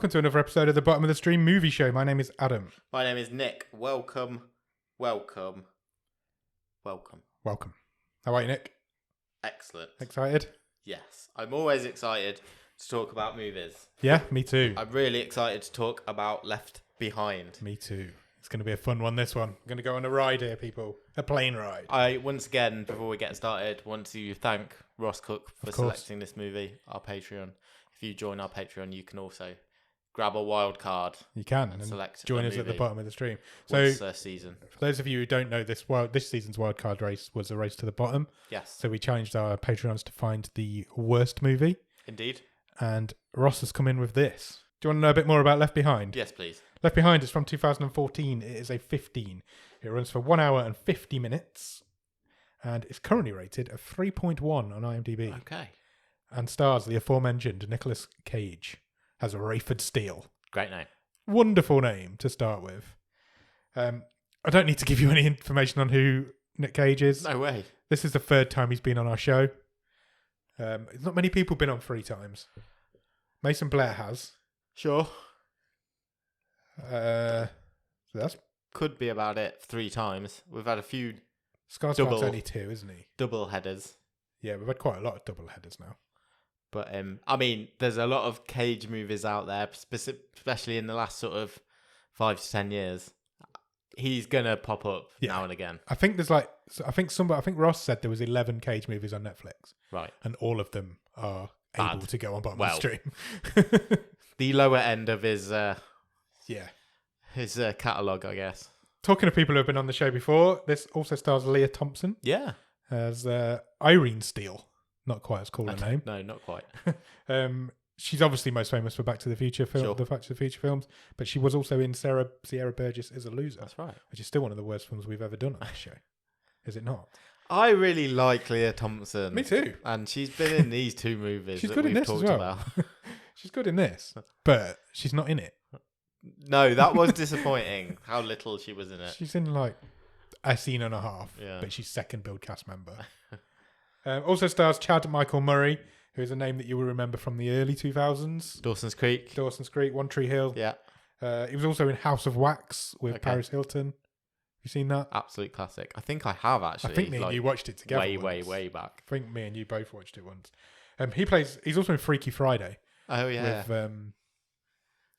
welcome to another episode of the Bottom of the Stream Movie Show. My name is Adam. My name is Nick. Welcome. Welcome. How are you, Nick? Excellent. Excited? Yes. I'm always excited to talk about movies. Yeah, me too. I'm really excited to talk about Left Behind. Me too. It's going to be a fun one, this one. I'm going to go on a ride here, people. A plane ride. I, once again, before we get started, want to thank Ross Cook for selecting this movie, our Patreon. If you join our Patreon, you can also grab a wild card. You can and select join us at the bottom of the stream. So, season. For those of you who don't know, this season's wild card race was a race to the bottom. Yes. So we challenged our Patreons to find the worst movie. Indeed. And Ross has come in with this. Do you want to know a bit more about Left Behind? Yes, please. Left Behind is from 2014. It is a 15. It runs for 1 hour and 50 minutes. And it's currently rated a 3.1 on IMDb. Okay. And stars the aforementioned Nicolas Cage as Rayford Steele. Great name. Wonderful name to start with. I don't need to give you any information on who Nick Cage is. No way. This is the third time he's been on our show. Not many people have been on 3 times. Mason Blair has. Sure. So that's could be about it 3 times. We've had a few Skarsgård's only 2, isn't he? double headers. Yeah, we've had quite a lot of double headers now. But I mean, there's a lot of Cage movies out there, especially in the last sort of 5 to 10 years. He's gonna pop up now and again. I think there's I think Ross said there was 11 Cage movies on Netflix. Right. And all of them are able to go on bottom of the stream. The lower end of his his catalogue, I guess. Talking of people who have been on the show before, this also stars Leah Thompson. Yeah. As Irene Steele. Not quite as cool a name. No, not quite. She's obviously most famous for Back to the Future the Back to the Future films, but she was also in Sierra Burgess is a Loser. That's right. Which is still one of the worst films we've ever done on this show. Is it not? I really like Leah Thompson. Me too. And she's been in these 2 movies she's that good we've in this talked as well. about. She's good in this, but she's not in it. No, that was disappointing. How little she was in it. She's in like a scene and a half, but she's second build cast member. Also stars Chad Michael Murray, who is a name that you will remember from the early 2000s. Dawson's Creek, One Tree Hill. Yeah. He was also in House of Wax with Paris Hilton. Have you seen that? Absolute classic. I think I have actually. I think me and you watched it together. Way back. I think me and you both watched it once. He's also in Freaky Friday. Oh yeah. With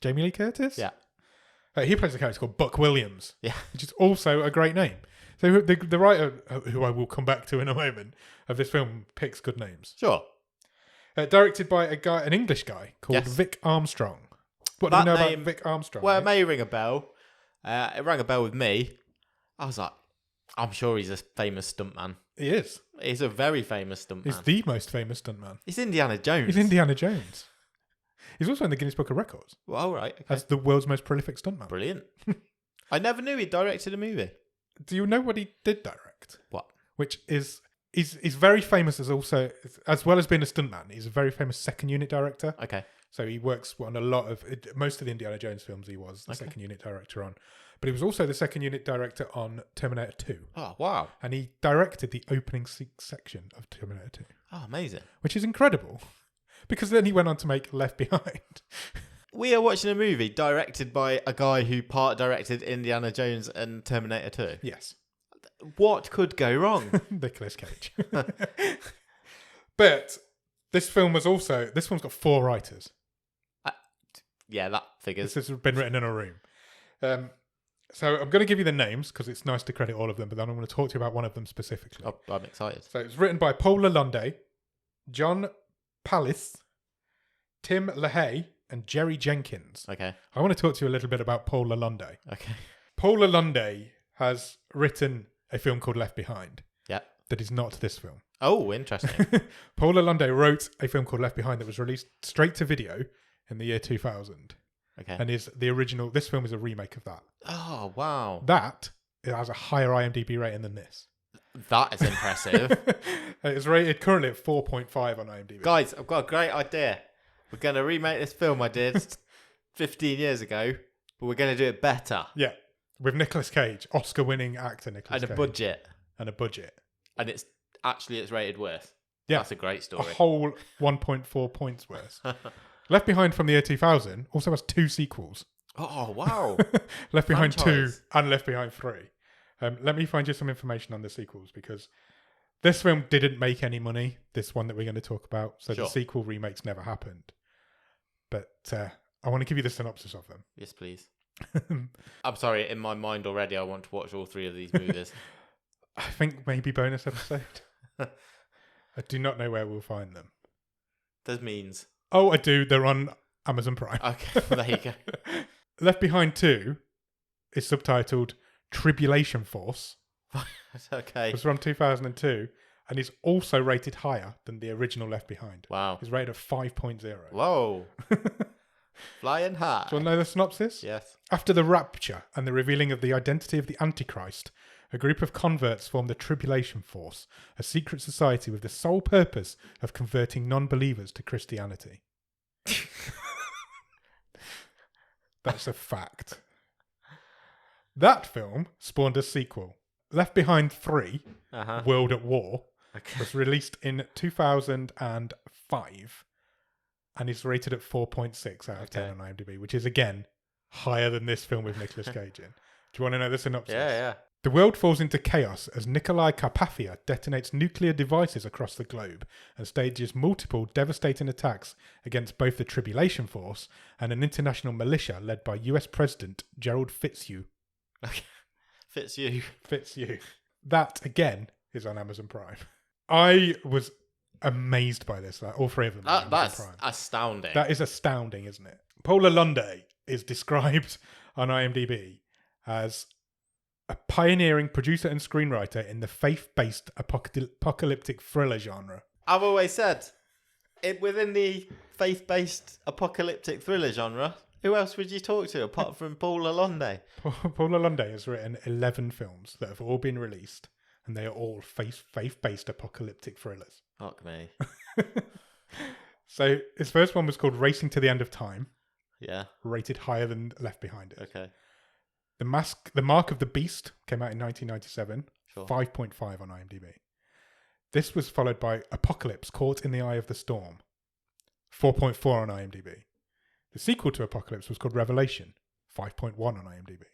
Jamie Lee Curtis. Yeah. He plays a character called Buck Williams. Yeah. Which is also a great name. So the writer, who I will come back to in a moment, of this film picks good names. Sure. Directed by an English guy called Vic Armstrong. What do you know about Vic Armstrong? Well, it may ring a bell. It rang a bell with me. I was like, I'm sure he's a famous stuntman. He is. He's a very famous stuntman. He's the most famous stuntman. He's Indiana Jones. He's Indiana Jones. He's also in the Guinness Book of Records. Well, right. Okay. As the world's most prolific stuntman. Brilliant. I never knew he directed a movie. Do you know what he did direct? What? Which is he's very famous as well as being a stuntman. He's a very famous second unit director. Okay. So he works on most of the Indiana Jones films. He was the second unit director on, but he was also the second unit director on Terminator 2. Oh wow! And he directed the opening section of Terminator 2. Oh, amazing! Which is incredible, because then he went on to make Left Behind. We are watching a movie directed by a guy who part directed Indiana Jones and Terminator 2. Yes. What could go wrong? Nicolas Cage. But this film's got 4 writers. Yeah, that figures. This has been written in a room. So I'm going to give you the names because it's nice to credit all of them, but then I'm going to talk to you about one of them specifically. Oh, I'm excited. So it's written by Paul Lalonde, John Pallis, Tim LaHaye, and Jerry Jenkins. Okay. I want to talk to you a little bit about Paul Lalonde. Okay. Paul Lalonde has written a film called Left Behind. Yeah. That is not this film. Oh, interesting. Paul Lalonde wrote a film called Left Behind that was released straight to video in the year 2000. Okay. And this film is a remake of that. Oh, wow. It has a higher IMDb rating than this. That is impressive. It's rated currently at 4.5 on IMDb. Guys, I've got a great idea. We're going to remake this film I did 15 years ago, but we're going to do it better. Yeah. With Nicolas Cage, Oscar-winning actor Nicolas Cage. And a budget. And it's rated worse. Yeah. That's a great story. A whole 1.4 points worse. Left Behind from the year 2000 also has 2 sequels. Oh, wow. Left Behind Franchise. 2 and Left Behind 3. Let me find you some information on the sequels, because this film didn't make any money, this one that we're going to talk about. So Sure. the sequel remakes never happened. But I want to give you the synopsis of them. Yes, please. I'm sorry, in my mind already, I want to watch all 3 of these movies. I think maybe bonus episode. I do not know where we'll find them. There's means. Oh, I do. They're on Amazon Prime. Okay, there you go. Left Behind 2 is subtitled Tribulation Force. Okay. It's from 2002 and is also rated higher than the original Left Behind. Wow. It's rated at 5.0. Whoa. Flying high. Do you want to know the synopsis? Yes. After the rapture and the revealing of the identity of the Antichrist, a group of converts form the Tribulation Force, a secret society with the sole purpose of converting non-believers to Christianity. That's a fact. That film spawned a sequel. Left Behind 3, World at War, was released in 2005 and is rated at 4.6 out of 10 on IMDb, which is, again, higher than this film with Nicolas Cage in. Do you want to know the synopsis? Yeah. The world falls into chaos as Nikolai Carpathia detonates nuclear devices across the globe and stages multiple devastating attacks against both the Tribulation Force and an international militia led by US President Gerald Fitzhugh. Fitzhugh. That, again, is on Amazon Prime. I was amazed by this. Like, all 3 of them are on That's Amazon Prime. astounding. That is astounding, isn't it? Paul Lalonde is described on IMDb as a pioneering producer and screenwriter in the faith-based apocalyptic thriller genre. I've always said, within the faith-based apocalyptic thriller genre, who else would you talk to apart from Paul Lalonde? Paul Lalonde has written 11 films that have all been released, and they are all faith-based apocalyptic thrillers. Fuck me. So his first one was called Racing to the End of Time. Yeah. Rated higher than Left Behind it. Okay. The Mark of the Beast came out in 1997. Sure. 5.5 on IMDb. This was followed by Apocalypse, Caught in the Eye of the Storm. 4.4 on IMDb. The sequel to Apocalypse was called Revelation. 5.1 on IMDb.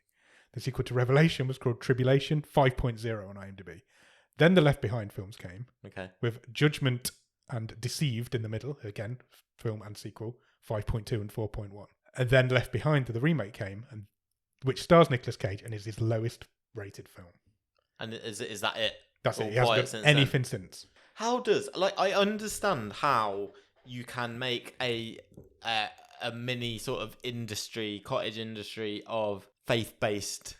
The sequel to Revelation was called Tribulation. 5.0 on IMDb. Then the Left Behind films came. Okay. With Judgment and Deceived in the middle. Again, film and sequel. 5.2 and 4.1. And then Left Behind, the remake came, and which stars Nicolas Cage and is his lowest rated film. And is that it? That's Or it. He hasn't done anything since. How does I understand how you can make a mini sort of cottage industry of faith-based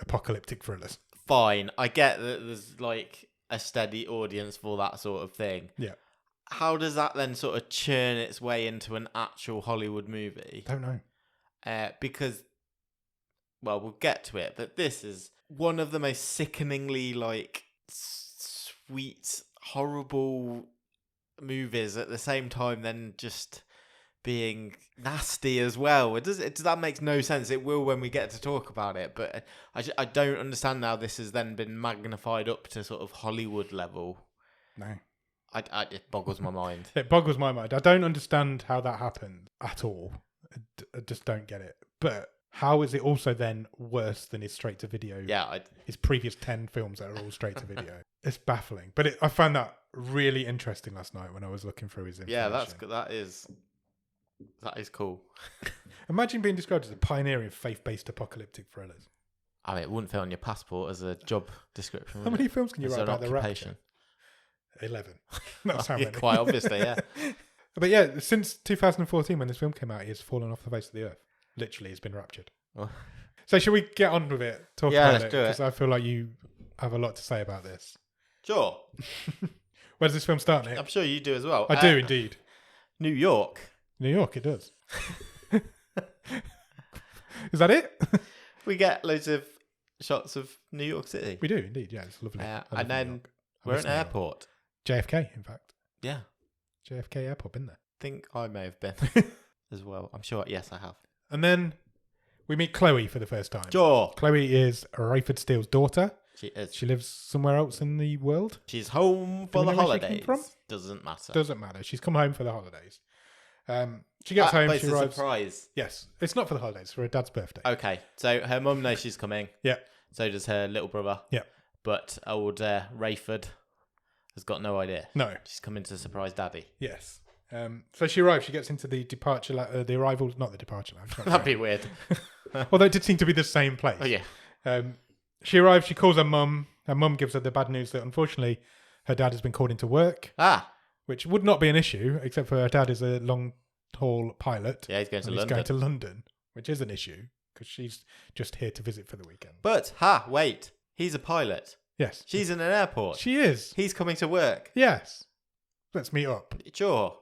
Apocalyptic thrillers. Fine, I get that there's like a steady audience for that sort of thing. Yeah. How does that then sort of churn its way into an actual Hollywood movie? Don't know. Because, well, we'll get to it, but this is one of the most sickeningly, like, sweet, horrible movies at the same time then just being nasty as well. Does that makes no sense. It will when we get to talk about it, but I don't understand how this has then been magnified up to sort of Hollywood level. No. It boggles my mind. It boggles my mind. I don't understand how that happened at all. I just don't get it. But how is it also then worse than his straight to video? Yeah, his previous 10 films that are all straight to video. It's baffling. But I found that really interesting last night when I was looking through his information. Yeah, that is cool. Imagine being described as a pioneer in faith-based apocalyptic thrillers. I mean, it wouldn't fit on your passport as a job description. How many films can you As write an about the occupation? rapture? 11. That's how many. Quite obviously, yeah. But yeah, since 2014 when this film came out, he has fallen off the face of the earth. Literally, he's been raptured. Oh. So should we get on with it? Talk Yeah, about let's it. do it. Because I feel like you have a lot to say about this. Sure. Where does this film start, Nick? I'm sure you do as well. I do indeed. New York. New York, it does. Is that it? We get loads of shots of New York City. We do indeed, yeah. It's lovely. I love And New then York. I we're miss at an New York. airport. JFK, in fact. Yeah. JFK Airport, been there. Think I may have been as well. I'm sure. Yes, I have. And then we meet Chloe for the first time. Sure. Chloe is Rayford Steele's daughter. She is. She lives somewhere else in the world. She's home for we the know where she came holidays. from? Doesn't matter. Doesn't matter. She's come home for the holidays. She gets home. But She it's a arrives. surprise. Yes, it's not for the holidays. It's for her dad's birthday. Okay, so her mum knows she's coming. Yeah. So does her little brother. Yeah. But old Rayford has got no idea. No. She's coming to surprise Daddy. Yes. So she arrives. She gets into the departure, the arrival, not the departure lounge. That'd be weird. Although it did seem to be the same place. Oh yeah. She arrives. She calls her mum. Her mum gives her the bad news that unfortunately her dad has been called into work, which would not be an issue except for her dad is a long-haul pilot. Yeah, he's going to and London. He's going to London, which is an issue because she's just here to visit for the weekend. But wait, he's a pilot. Yes, She's in an airport. she is. He's coming to work. Yes, let's meet up. Sure.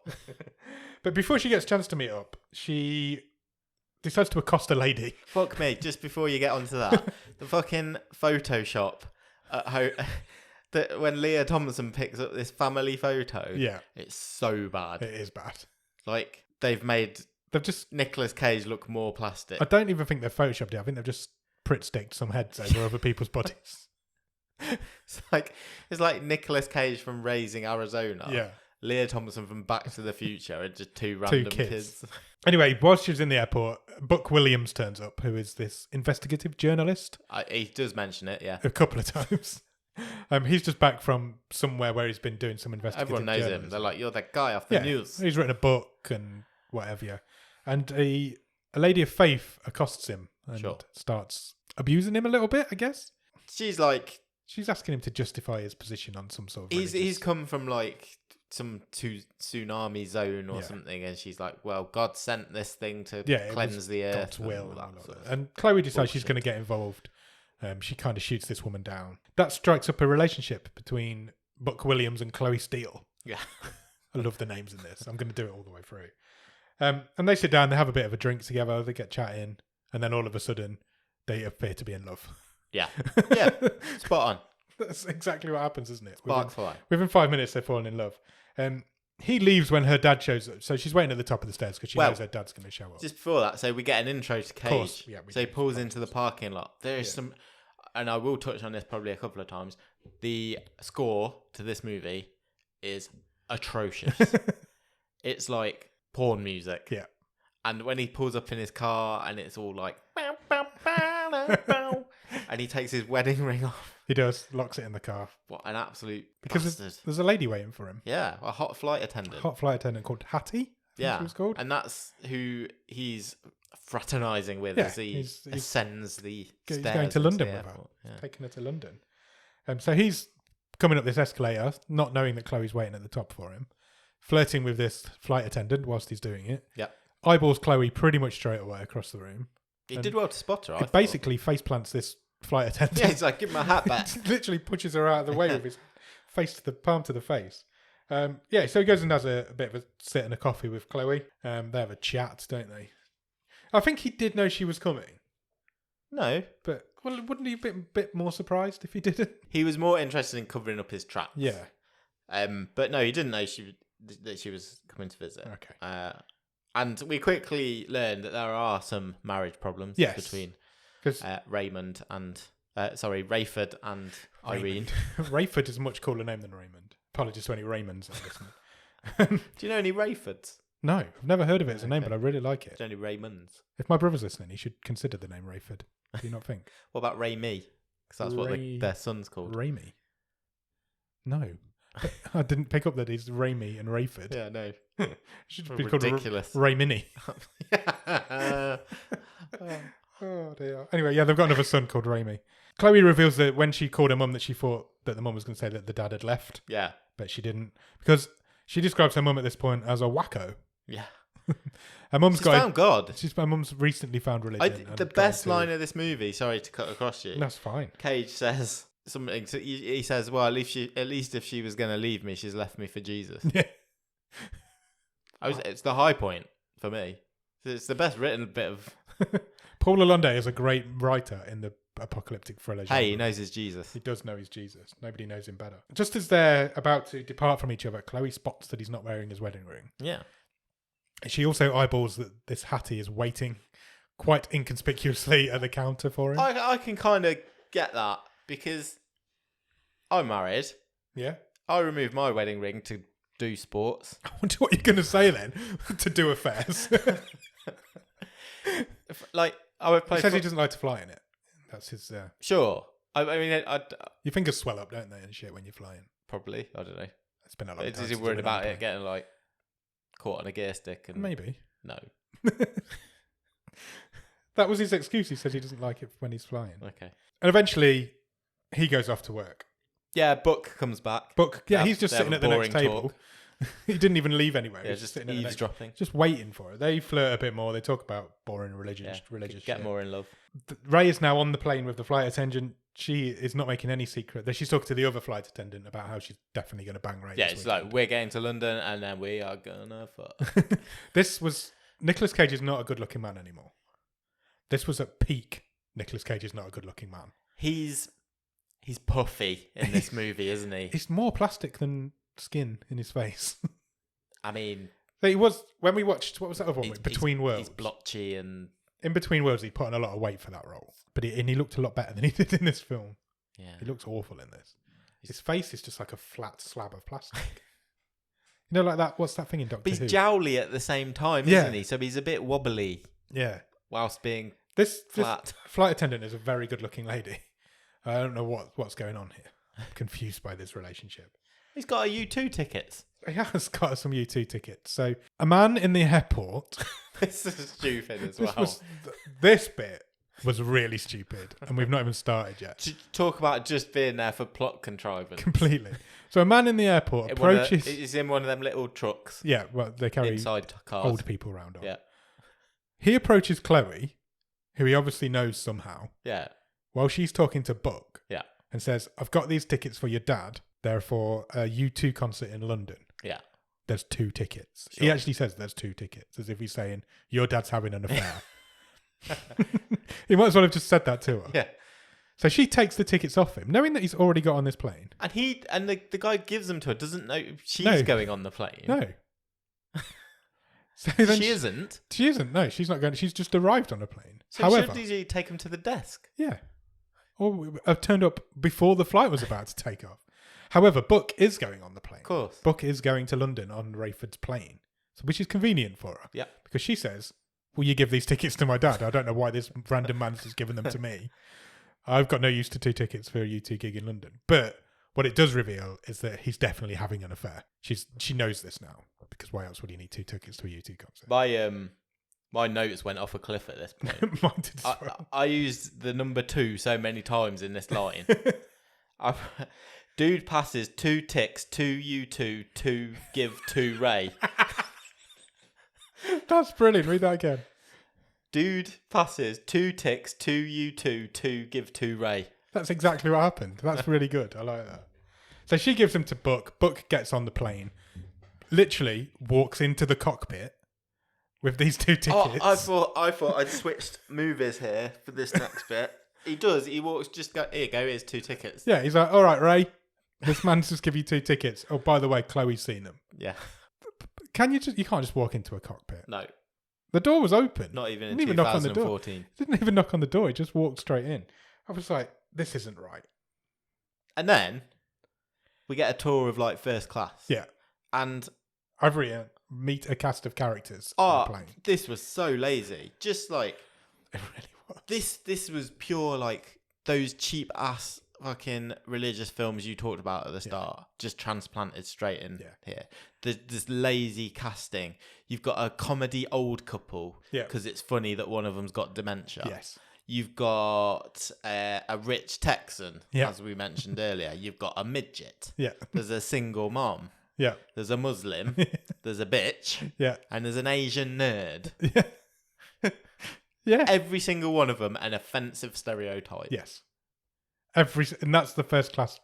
But before she gets a chance to meet up, she decides to accost a lady. Fuck me. Just before you get onto that, the fucking Photoshop that when Leah Thompson picks up this family photo, Yeah, it's so bad. it is bad. Like they've made They've just. Nicolas Cage look more plastic. I don't even think they've photoshopped it. I think they've just Pritt sticked some heads over other people's bodies. It's like Nicolas Cage from Raising Arizona. Yeah. Leah Thompson from Back to the Future and just two random kids. Anyway, whilst she's in the airport, Buck Williams turns up, who is this investigative journalist, He does mention it, yeah. a couple of times. He's just back from somewhere where he's been doing some investigative Everyone knows him. journalism. They're like, you're that guy off the news. He's written a book and whatever, yeah. And a lady of faith accosts him and starts abusing him a little bit, I guess. She's like... She's asking him to justify his position on some sort of He's come from like some tsunami zone or something, and she's like, well, God sent this thing to cleanse the earth. God's will. And all that sort of And Chloe decides she's going to get involved. She kind of shoots this woman down. That strikes up a relationship between Buck Williams and Chloe Steele. Yeah. I love the names in this. I'm going to do it all the way through. And they sit down, they have a bit of a drink together, they get chatting, and then all of a sudden, they appear to be in love. Yeah. Yeah. Spot on. That's exactly what happens, isn't it? Sparks fly. Within 5 minutes, they're falling in love. He leaves when her dad shows up. So she's waiting at the top of the stairs because she knows her dad's going to show up. Just before that, so we get an intro to Cage. Course, yeah, so he pulls into the parking lot. There is some, and I will touch on this probably a couple of times. The score to this movie is atrocious. It's like porn music. Yeah. And when he pulls up in his car and it's all like, bow, bow, bow, bow, and he takes his wedding ring off. He does, locks it in the car. What an absolute Because bastard. there's a lady waiting for him. Yeah, a hot flight attendant. A hot flight attendant called Hattie. I think Yeah, she was called. and that's who he's fraternising with Yeah, as he he's ascends the He's stairs. going to into London the with her. airport. Yeah. Taking her to London. So he's coming up this escalator, not knowing that Chloe's waiting at the top for him, flirting with this flight attendant whilst he's doing it. Yep. Eyeballs Chloe pretty much straight away across the room. He did well to spot her. I It thought. basically face plants this flight attendant. Yeah, he's like, give my hat back. Literally pushes her out of the way with his palm to the face. So he goes and has a bit of a sit and a coffee with Chloe. They have a chat, don't they? I think he did know she was coming, No, but wouldn't he be a bit more surprised if he didn't? he was more interested in covering up his tracks. Yeah. But no, he didn't know that she was coming to visit. Okay. And we quickly learned that there are some marriage problems between Raymond and Rayford and Irene. Rayford is a much cooler name than Raymond. Apologies to any Raymonds listening. Do you know any Rayfords? No, I've never heard of it as a name, but I really like it. Do you know any Raymonds? If my brother's listening, he should consider the name Rayford. Do you not think? What about Rayme? Because that's what their son's called. Raimi? No. I didn't pick up that he's Raimi and Rayford. Yeah, no. It should be Ridiculous. called Ray Mini. Oh dear. Anyway, yeah, they've got another son called Raimi. Chloe reveals that when she called her mum that she thought that the mum was going to say that the dad had left. Yeah. But she didn't. Because she describes her mum at this point as a wacko. Yeah. Her mum's She's found God. Her mum's recently found religion. The best line of this movie, sorry to cut across you. That's fine. Cage says something. So he says, well, at least if she was going to leave me, she's left me for Jesus. Yeah. It's the high point for me. It's the best written bit of... Paul Lalonde is a great writer in the apocalyptic thriller genre. Hey, he knows his Jesus. He does know he's Jesus. Nobody knows him better. Just as they're about to depart from each other, Chloe spots that he's not wearing his wedding ring. Yeah. She also eyeballs that this Hattie is waiting quite inconspicuously at the counter for him. I can kind of get that because I'm married. Yeah. I removed my wedding ring to do sports. I wonder what you're going to say then. To do affairs. Like, I would play. He says he doesn't like to fly in it. That's his. Sure. I mean, Your fingers swell up, don't they, and shit when you're flying? probably. I don't know. It's been a long time. Is he since worried I've been on about a it getting like caught on a gear stick? And Maybe. No. That was his excuse. He says he doesn't like it when he's flying. Okay. And eventually, he goes off to work. Yeah, Book comes back. Book, yeah, They he's just have sitting a at the next boring table. talk. He didn't even leave anywhere. Yeah, He's just sitting at the next, eavesdropping. just waiting for it. They flirt a bit more. They talk about boring religious Get shit. more in love. Ray is now on the plane with the flight attendant. She is not making any secret. She's talking to the other flight attendant about how she's definitely going to bang Ray. Yeah, this it's weekend. like, we're getting to London and then we are gonna fuck. This was Nicolas Cage is not a good-looking man anymore. This was at peak. Nicolas Cage is not a good-looking man. He's puffy in this movie, isn't he? He's more plastic than skin in his face. I mean, He was when we watched. What was that other one? Between Worlds. He's blotchy and In Between Worlds, he put on a lot of weight for that role, but he looked a lot better than he did in this film. yeah. He looks awful in this. His face is just like a flat slab of plastic. You know, like that. What's that thing in Doctor But he's Who? jowly at the same time, Yeah. isn't he? So he's a bit wobbly Yeah. whilst being This flat. flight attendant is a very good-looking lady. I don't know what's going on here. I'm confused by this relationship. He's got a U2 tickets. He has got some U2 tickets. So a man in the airport. This is stupid as well. This bit was really stupid, and we've not even started yet. To talk about just being there for plot contrivance. Completely. So a man in the airport approaches. He's in one of them little trucks Yeah, well, they carry inside cars. old people around on. Yeah. He approaches Chloe, who he obviously knows somehow, Yeah. while she's talking to Buck. Yeah. And says, "I've got these tickets for your dad. They're for a U2 concert in London. Yeah. There's 2 tickets." Sure. He actually says there's 2 tickets, as if he's saying, "Your dad's having an affair." He might as well have just said that to her. Yeah. So she takes the tickets off him, knowing that he's already got on this plane. And the guy gives them to her, doesn't know she's No. going on the plane. No. So then She isn't. She isn't. No, she's not going. She's just arrived on a plane. So However, shouldn't you take him to the desk? yeah, or I've turned up before the flight was about to take off. However, Buck is going on the plane. Of course. Buck is going to London on Rayford's plane, so which is convenient for her. Yeah. Because she says, "Will you give these tickets to my dad? I don't know why this random man's just given them to me. I've got no use to 2 tickets for a U2 gig in London." But what it does reveal is that he's definitely having an affair. She knows this now, because why else would he need 2 tickets to a U2 concert? My notes went off a cliff at this point. Mine did as well. I used the number 2 so many times in this line. Dude passes 2 ticks, 2 U2, 2 give 2 Ray. That's brilliant. Read that again. Dude passes 2 ticks, 2 U2, 2 give 2 Ray. That's exactly what happened. That's really good. I like that. So she gives them to Buck. Buck gets on the plane, literally walks into the cockpit with these 2 tickets. Oh, I thought I'd switched movies here for this next bit. He does. He walks. Just go. Here you go. Here's 2 tickets. Yeah, he's like, "All right, Ray, this man's just give you 2 tickets. Oh, by the way, Chloe's seen them." Yeah. You can't just walk into a cockpit. No, The door was open. not even in Didn't even knock on the door. 2014. Didn't even knock on the door. He just walked straight in. I was like, this isn't right. And then we get a tour of like first class. Yeah. And I've written, meet a cast of characters on the plane. this was so lazy. Just like It really was. this was pure like those cheap ass fucking religious films you talked about at the start, just transplanted straight in here. There's this lazy casting. You've got a comedy old couple because it's funny that one of them's got dementia. Yes. You've got a rich Texan, Yeah. as we mentioned earlier. You've got a midget. Yeah. There's a single mom. Yeah. There's a Muslim. There's a bitch. Yeah. And there's an Asian nerd. Yeah. Yeah. Every single one of them an offensive stereotype. Yes. And that's the first class.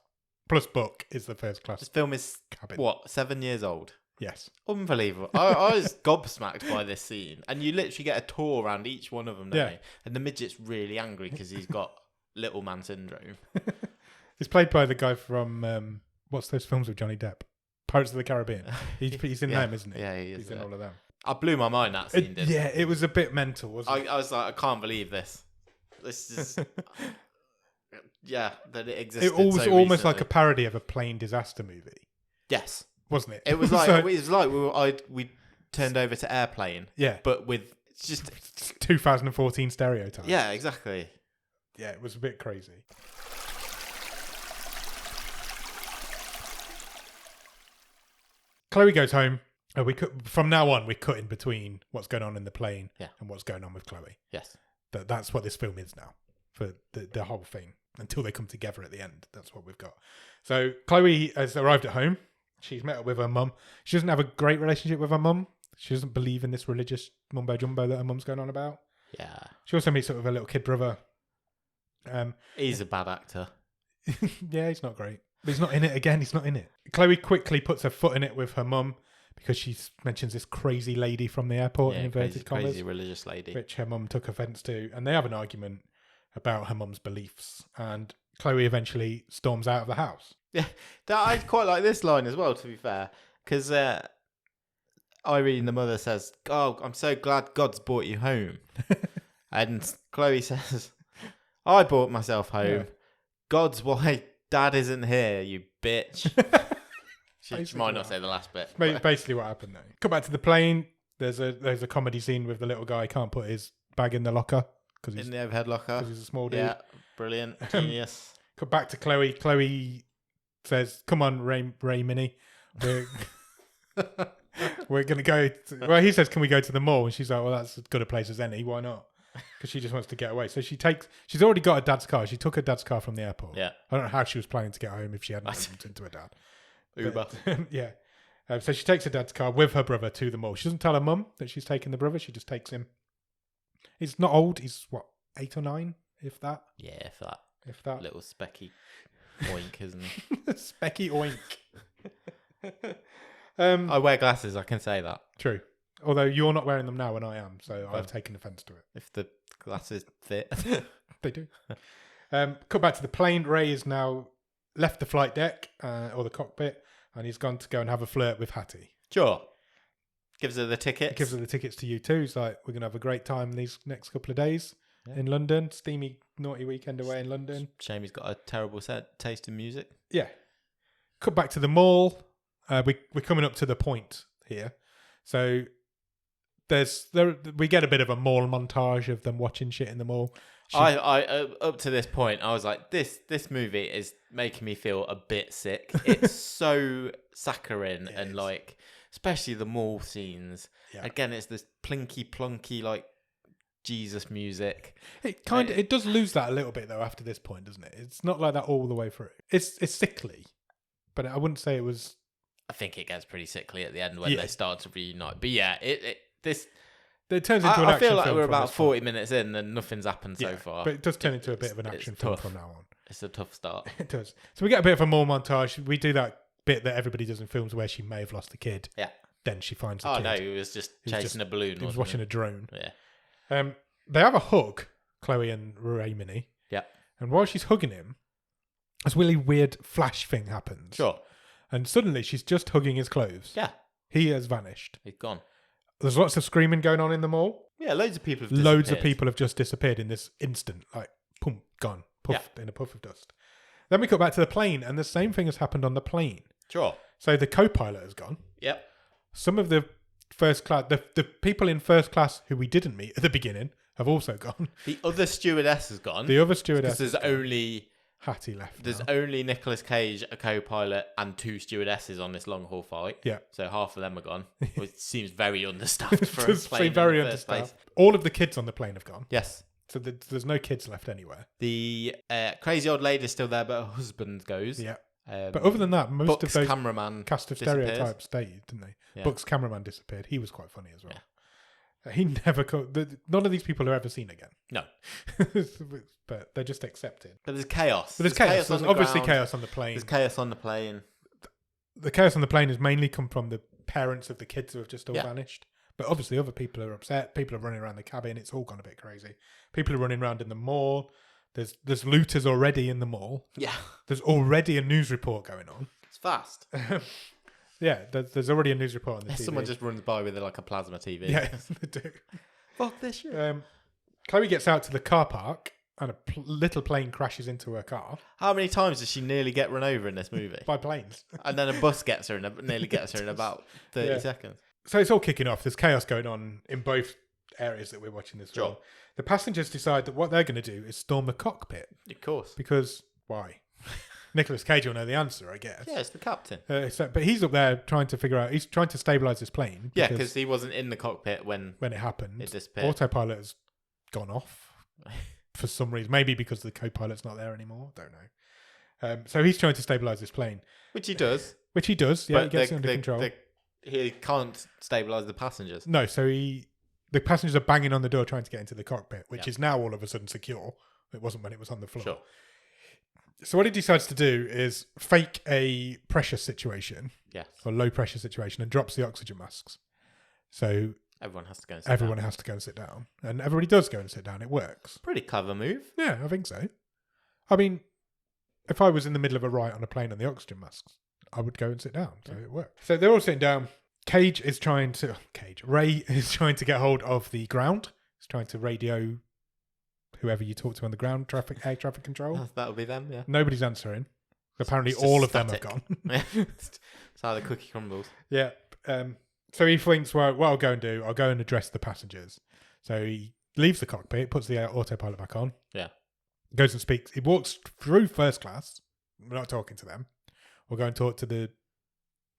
Plus Buck is the first class This film is, cabin. what, 7 years old? Yes. Unbelievable. I was gobsmacked by this scene. And you literally get a tour around each one of them, don't you? And the midget's really angry because he's got little man syndrome. He's played by the guy from, what's those films with Johnny Depp? Pirates of the Caribbean. He's in them, isn't he? Yeah, he is. He's in all of them. I blew my mind, that scene, didn't Yeah, it was a bit mental, wasn't it? I was like, I can't believe this. This is... yeah, that it existed It was so almost like a recently. parody of a plane disaster movie. Yes. wasn't it? It was like So- we turned over to Airplane, yeah, but with just 2014 stereotypes. yeah, exactly. Yeah, it was a bit crazy. Chloe goes home. From now on, we're cutting between what's going on in the plane Yeah. and what's going on with Chloe. Yes. That's what this film is now for the whole thing until they come together at the end. That's what we've got. So Chloe has arrived at home. She's met up with her mum. She doesn't have a great relationship with her mum. She doesn't believe in this religious mumbo jumbo that her mum's going on about. Yeah. She also meets up with her little kid brother. He's a bad actor. Yeah, he's not great. But he's not in it again. He's not in it. Chloe quickly puts her foot in it with her mum because she mentions this crazy lady from the airport in inverted commas, crazy religious lady. which her mum took offence to. And they have an argument about her mum's beliefs. And Chloe eventually storms out of the house. Yeah, I quite like this line as well, to be fair, because Irene, the mother, says, "Oh, I'm so glad God's brought you home," and Chloe says, "I brought myself home. Yeah. God's why Dad isn't here, you bitch." She Basically might not what say the last bit. Basically what happened there. Come back to the plane. There's a comedy scene with the little guy can't put his bag in the locker because In he's, the overhead locker. 'cause he's a small dude. Yeah, brilliant, genius. Come back to Chloe. Chloe says, "Come on, Ray Minnie. We're, we're going to go." Well, he says, "Can we go to the mall?" And she's like, "Well, that's as good a place as any. Why not?" Because she just wants to get away. So she's already got her dad's car. She took her dad's car from the airport. Yeah, I don't know how she was planning to get home if she hadn't bumped into her dad. Uber. But, yeah. So she takes her dad's car with her brother to the mall. She doesn't tell her mum that she's taking the brother. She just takes him. He's not old. He's, 8 or 9, if that. Yeah, for that If that. little specky oink, isn't he? Specky oink. I wear glasses, I can say that. True. Although you're not wearing them now and I am, so Well, I've taken offence to it. If the glasses fit. They do. Cut back to the plane. Ray has now left the flight deck or the cockpit and he's gone to go and have a flirt with Hattie. Sure. Gives her the tickets. He gives her the tickets to U2. He's like, we're going to have a great time these next couple of days Yeah. in London. Steamy, naughty weekend away in London. Shame he's got a terrible taste in music. Yeah. Cut back to the mall. We're coming up to the point here. So we get a bit of a mall montage of them watching shit in the mall. I up to this point, I was like, this movie is making me feel a bit sick. It's so saccharine It and is. like, especially the mall scenes. Yeah. Again, it's this plinky plonky like Jesus music. It does lose that a little bit though after this point, doesn't it? It's not like that all the way through. It's sickly, but I wouldn't say it was. I think it gets pretty sickly at the end when Yeah. they start to reunite. But yeah, it turns into an I action feel like film we're from about this 40 point. minutes in and nothing's happened so Yeah, far. but it does turn into a bit It's- of an it's action film tough. from now on. It's a tough start. It does. So we get a bit of a mall montage. We do that bit that everybody does in films where she may have lost a kid. Yeah. Then she finds the Oh kid. no, he was just He was chasing a balloon. He was wasn't watching a drone. Yeah. They have a hug, Chloe and Ray Minnie. Yeah. And while she's hugging him, this really weird flash thing happens. Sure. And suddenly she's just hugging his clothes. Yeah. He has vanished. He's gone. There's lots of screaming going on in the mall. Yeah, loads of people have Loads of disappeared. people have just disappeared in this instant. Like, boom, gone. Puffed in a puff of dust. Then we cut back to the plane, and the same thing has happened on the plane. Sure. So the co-pilot has gone. Yep. Some of the first class, the people in first class who we didn't meet at the beginning have also gone. The other stewardess has gone. The other stewardess, Because there's only Hattie left. there's now. only Nicolas Cage, a co-pilot, and 2 stewardesses on this long haul flight. Yeah. So half of them are gone. Which seems very understaffed for a Does plane seem very in the first understaffed. place. All of the kids on the plane have gone. Yes. So there's no kids left anywhere. The crazy old lady's still there, but her husband goes. Yeah. Um, But other than that, most Buck's of those cameraman cast of disappears. stereotypes stayed, didn't they? Yeah. Buck's cameraman disappeared. He was quite funny as well. He never. None of these people are ever seen again. No. But they're just accepted. But there's chaos. But there's chaos. on There's the obviously ground. chaos on the plane. There's chaos on the plane. The chaos on the plane has mainly come from the parents of the kids who have just all Yeah. vanished. But obviously, other people are upset. People are running around the cabin. It's all gone a bit crazy. People are running around in the mall. There's looters already in the mall. Yeah. There's already a news report going on. It's fast. Yeah, there's already a news report on the TV. Someone just runs by with like a plasma TV. Yeah, they do. Fuck this shit. Chloe gets out to the car park and a little plane crashes into her car How many times does she nearly get run over in this movie? by planes. And then a bus gets her and nearly gets her in about 30 Yeah. seconds. So it's all kicking off. There's chaos going on in both areas that we're watching this film. Sure. The passengers decide that what they're going to do is storm the cockpit Of course. because why? Nicolas Cage will know the answer, I guess. Yeah, it's the captain. But he's up there trying to figure out. He's trying to stabilize this plane. Yeah, because he wasn't in the cockpit when when it happened, it disappeared. autopilot has gone off for some reason. Maybe because the co-pilot's not there anymore. Don't know. So he's trying to stabilize this plane, Which he does. which he does. Yeah, he But gets it under control. he can't stabilise the passengers. No, so the passengers are banging on the door trying to get into the cockpit, which Yeah. is now all of a sudden secure. It wasn't when it was on the floor. Sure. So what he decides to do is fake a pressure situation Yes. or low pressure situation and drops the oxygen masks. So Everyone has to go and sit everyone down. has to go and sit down, and everybody does go and sit down. It works. Pretty clever move. Yeah, I think so. I mean, if I was in the middle of a riot on a plane on the oxygen masks, I would go and sit down. So it worked. So they're all sitting down. Ray is trying to get hold of the ground. He's trying to radio whoever you talk to on the ground, air traffic control. That would be them, yeah. Nobody's answering. Apparently, It's just all of them have static. gone. That's how the cookie crumbles. Yeah. So he thinks, well, what I'll go and do, I'll go and address the passengers. So he leaves the cockpit, puts the autopilot back on. Yeah. Goes and speaks. He walks through first class. We're not talking to them. We'll go and talk to the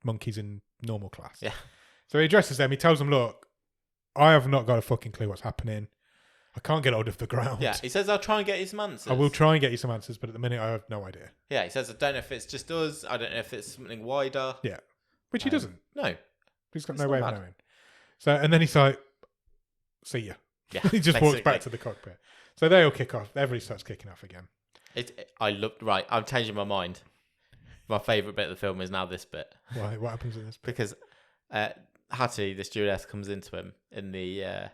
monkeys in normal class. Yeah. So he addresses them. He tells them, look, I have not got a fucking clue what's happening. I can't get hold of the ground. Yeah, he says, I'll try and get you some answers. I will try and get you some answers, but at the minute I have no idea. Yeah, he says, I don't know if it's just us. I don't know if it's something wider. Yeah. Which he doesn't. No. He's got It's no not way of bad. knowing. So, and then he's like, see ya. Yeah. He just walks back basically. to the cockpit. So they all kick off. Everybody starts kicking off again. I looked right. I'm changing my mind. My favourite bit of the film is now this bit. Why? What happens in this bit? Because Hattie, the stewardess, comes into him in the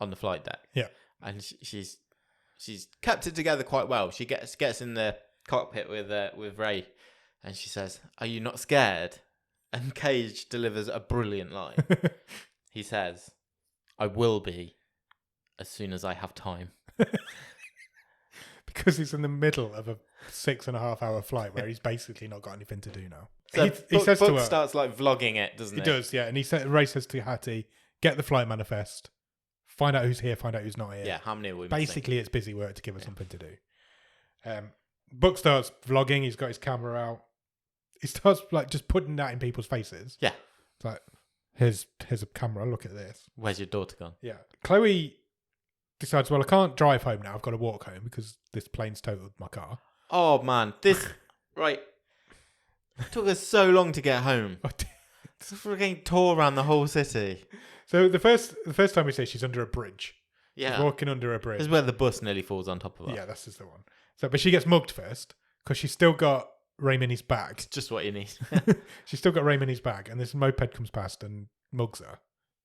on the flight deck. Yeah. And she's kept it together quite well. She gets in the cockpit with Ray, and she says, "Are you not scared?" And Cage delivers a brilliant line. He says, "I will be, as soon as I have time." Because he's in the middle of a 6.5 hour flight where he's basically not got anything to do now. So he says to her, starts like vlogging it, doesn't he it? does, yeah. And Ray says to Hattie, get the flight manifest, find out who's here, find out who's not here. Yeah, how many are we missing? Basically, it's busy work to give her something to do. Buck starts vlogging. He's got his camera out. He starts like just putting that in people's faces. Yeah. It's like, here's a camera. Look at this. Where's your daughter gone? Yeah. Chloe decides, well, I can't drive home now. I've got to walk home because this plane's totaled my car. Oh man, this right. It took us so long to get home. It's a freaking tour around the whole city. So the first time we see she's under a bridge. Yeah. She's walking under a bridge. This is where the bus nearly falls on top of her. Yeah, this is the one. So, but she gets mugged first because she's still got Raymoney's bag. It's just what you need. She's still got Raymoney's bag, and this moped comes past and mugs her,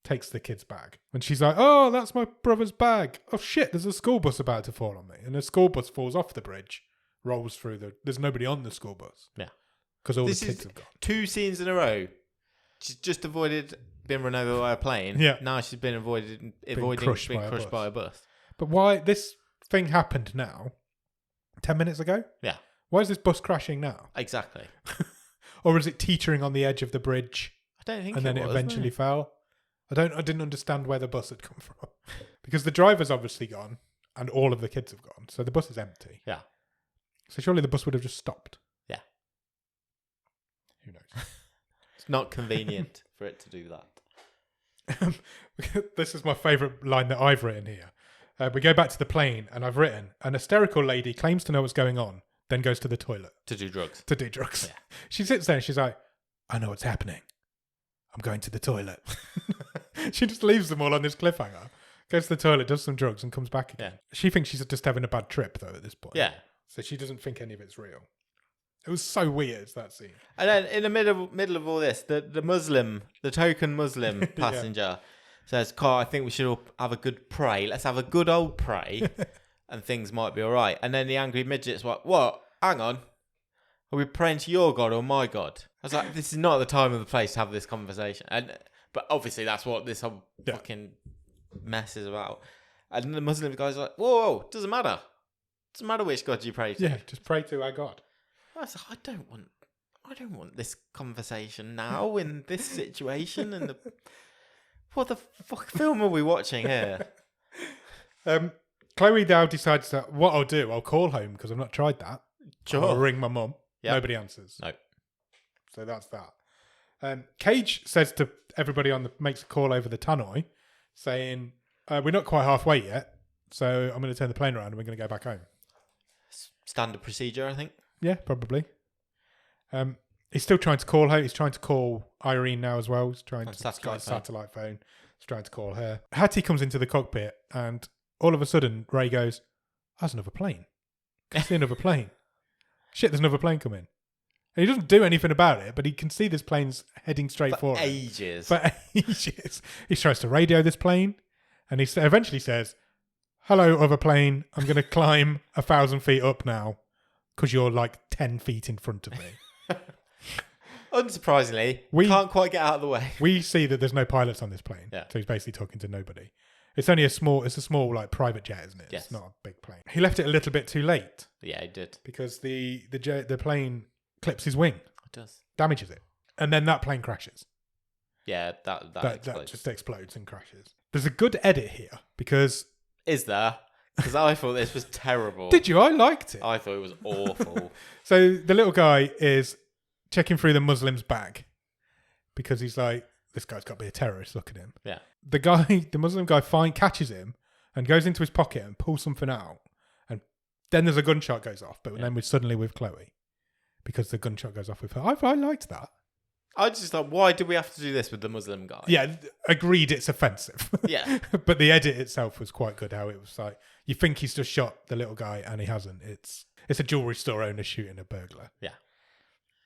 takes the kid's bag, and she's like, "Oh, that's my brother's bag. Oh shit, there's a school bus about to fall on me," and the school bus falls off the bridge, rolls through there's nobody on the school bus. Yeah. Because all This the kids is have gone. 2 scenes in a row. She's just avoided being run over by a plane. Yeah. Now she's been avoiding crushed being by a crushed bus. by a bus. But why this thing happened now? 10 minutes ago? Yeah. Why is this bus crashing now? Exactly. Or is it teetering on the edge of the bridge I don't think and then it was, eventually no. fell? I didn't understand where the bus had come from. Because the driver's obviously gone and all of the kids have gone. So the bus is empty. Yeah. So surely the bus would have just stopped. Yeah. Who knows? It's not convenient for it to do that. This is my favourite line that I've written here. We go back to the plane and I've written, an hysterical lady claims to know what's going on, then goes to the toilet To do drugs. to do drugs. Yeah. She sits there and she's like, I know what's happening. I'm going to the toilet. She just leaves them all on this cliffhanger, goes to the toilet, does some drugs and comes back again. Yeah. She thinks she's just having a bad trip though at this point. Yeah. So she doesn't think any of it's real. It was so weird, that scene. And then in the middle of all this, the token Muslim passenger says, Carl, I think we should all have a good pray. Let's have a good old pray and things might be all right. And then the angry midget's like, what? Hang on. Are we praying to your God or my God? I was like, this is not the time or the place to have this conversation. But obviously that's what this whole fucking mess is about. And the Muslim guy's like, whoa, doesn't matter. Doesn't matter which god you pray to. Yeah, just pray to our God. I don't want this conversation now in this situation. And what the fuck film are we watching here? Chloe now decides that what I'll do, I'll call home because I've not tried that. Sure. I'll ring my mum. Yep. Nobody answers. No. So that's that. Cage says to everybody makes a call over the tannoy, saying, we're not quite halfway yet, so I'm going to turn the plane around and we're going to go back home. Standard procedure, I think. Yeah, probably. He's still trying to call her. He's trying to call Irene now as well. He's trying to satellite phone. He's trying to call her. Hattie comes into the cockpit and all of a sudden Ray goes, "There's another plane. Can see another plane. Shit, there's another plane coming." And he doesn't do anything about it, but he can see this plane's heading straight for him. Ages. For ages. He tries to radio this plane and he eventually says, "Hello, other plane. I'm going to climb 1,000 feet up now because you're like 10 feet in front of me." Unsurprisingly, we can't quite get out of the way. We see that there's no pilots on this plane. Yeah. So he's basically talking to nobody. It's only a small like private jet, isn't it? Yes. It's not a big plane. He left it a little bit too late Yeah, he did. because the plane clips his wing, It does. damages it. And then that plane crashes. Yeah, that That just explodes and crashes. There's a good edit here because... Is there? Because I thought this was terrible. Did you? I liked it. I thought it was awful. So the little guy is checking through the Muslim's bag because he's like, this guy's got to be a terrorist. Look at him. Yeah. The Muslim guy catches him and goes into his pocket and pulls something out. And then there's a gunshot goes off. But then we're suddenly with Chloe because the gunshot goes off with her. I liked that. I just thought, why do we have to do this with the Muslim guy? Yeah, agreed it's offensive. Yeah. But the edit itself was quite good, how it was like, you think he's just shot the little guy and he hasn't. It's a jewellery store owner shooting a burglar. Yeah.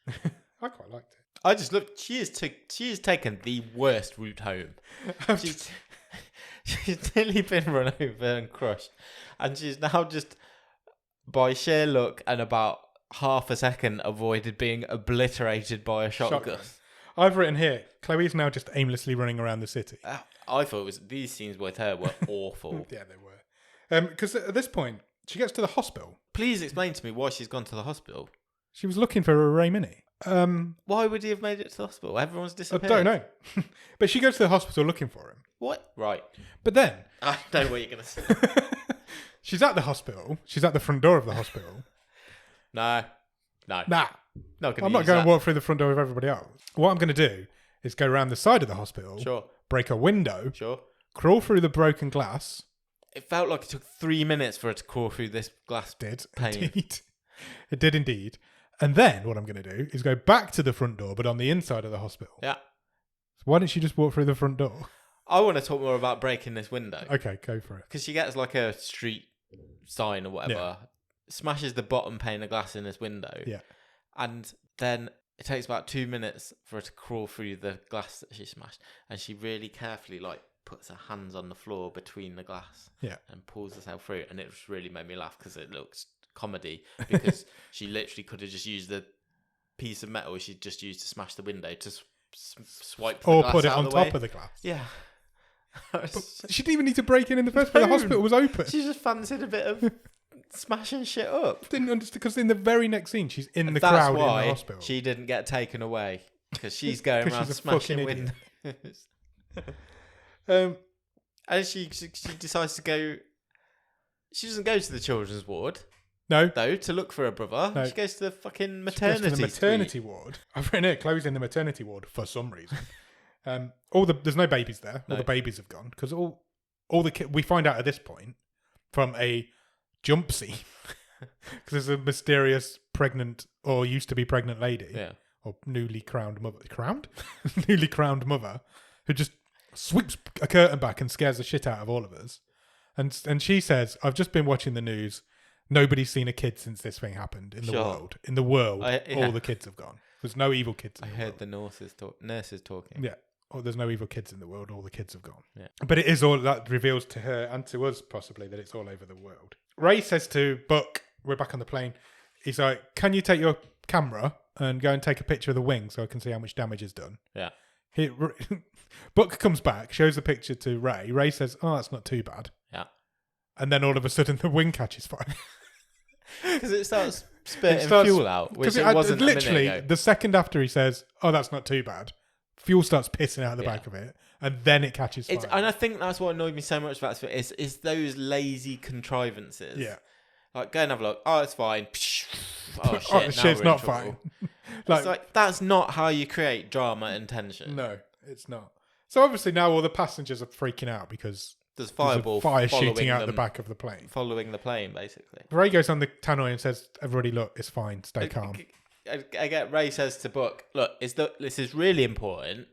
I quite liked it. I just looked. She has taken the worst route home. She's nearly been run over and crushed, and she's now just, by sheer luck and about half a second, avoided being obliterated by a shotgun. I've written here, Chloe's now just aimlessly running around the city. I thought these scenes with her were awful. Yeah, they were. Because at this point, she gets to the hospital. Please explain to me why she's gone to the hospital. She was looking for a Ray Mini. Why would he have made it to the hospital? Everyone's I disappeared. don't know. But she goes to the hospital looking for him. What? Right. But then... I know what you're going to say. She's at the hospital. She's at the front door of the hospital. No. Nah. I'm not going to walk through the front door with everybody else. What I'm going to do is go around the side of the hospital, Sure. break a window, Sure. crawl through the broken glass. It felt like it took 3 minutes for her to crawl through this glass pane. Indeed. It did indeed. And then what I'm going to do is go back to the front door, but on the inside of the hospital. Yeah. So why didn't she just walk through the front door? I want to talk more about breaking this window. Okay, go for it. Because she gets like a street sign or whatever, smashes the bottom pane of glass in this window. Yeah. And then it takes about 2 minutes for her to crawl through the glass that she smashed. And she really carefully puts her hands on the floor between the glass. Yeah. And pulls herself through. And it just really made me laugh because it looks comedy. Because she literally could have just used the piece of metal she just used to smash the window to swipe the Or glass put it out on of the top way. of the glass. Yeah. She didn't even need to break in the first place. The hospital was open. She just fancied a bit of smashing shit up. Didn't understand because in the very next scene she's in the That's crowd in why the hospital. she didn't get taken away because she's going 'Cause around she's a smashing fucking windows. And she decides to go. She doesn't go to the children's ward No. though to look for her brother. No. She goes to the fucking She goes maternity. to the maternity suite. ward. I've written it. Chloe's in the maternity ward for some reason. There's no babies there. No. All the babies have gone because all the we find out at this point from a jump scene because there's a mysterious pregnant or used to be pregnant lady or newly crowned mother newly crowned mother who just sweeps a curtain back and scares the shit out of all of us. And she says, "I've just been watching the news. Nobody's seen a kid since this thing happened in the world. In the world, all the kids have gone. There's no evil kids in the world." I heard the nurses talking. Yeah. Oh, there's no evil kids in the world. All the kids have gone. Yeah. But it is all that reveals to her and to us possibly that it's all over the world. Ray says to Buck, we're back on the plane. He's like, "Can you take your camera and go and take a picture of the wing so I can see how much damage is done?" Yeah. Buck comes back, shows the picture to Ray. Ray says, "Oh, that's not too bad." Yeah. And then all of a sudden the wing catches fire. Because it starts spitting fuel out, which it wasn't literally a minute ago. the second after he says, "Oh, that's not too bad," fuel starts pissing out the back of it, and then it catches fire. And I think that's what annoyed me so much about this is those lazy contrivances. Yeah. Like, go and have a look. Oh, it's fine. Oh, shit. Oh, now shit, we're it's in not trouble. fine. It's like, that's not how you create drama and tension. No, it's not. So obviously now all the passengers are freaking out because There's there's a fireball fire following shooting out the them- back of the plane. Following the plane, basically. Ray goes on the tannoy and says, "Everybody, look, it's fine. Stay calm." I get Ray says to Book, look, this is really important.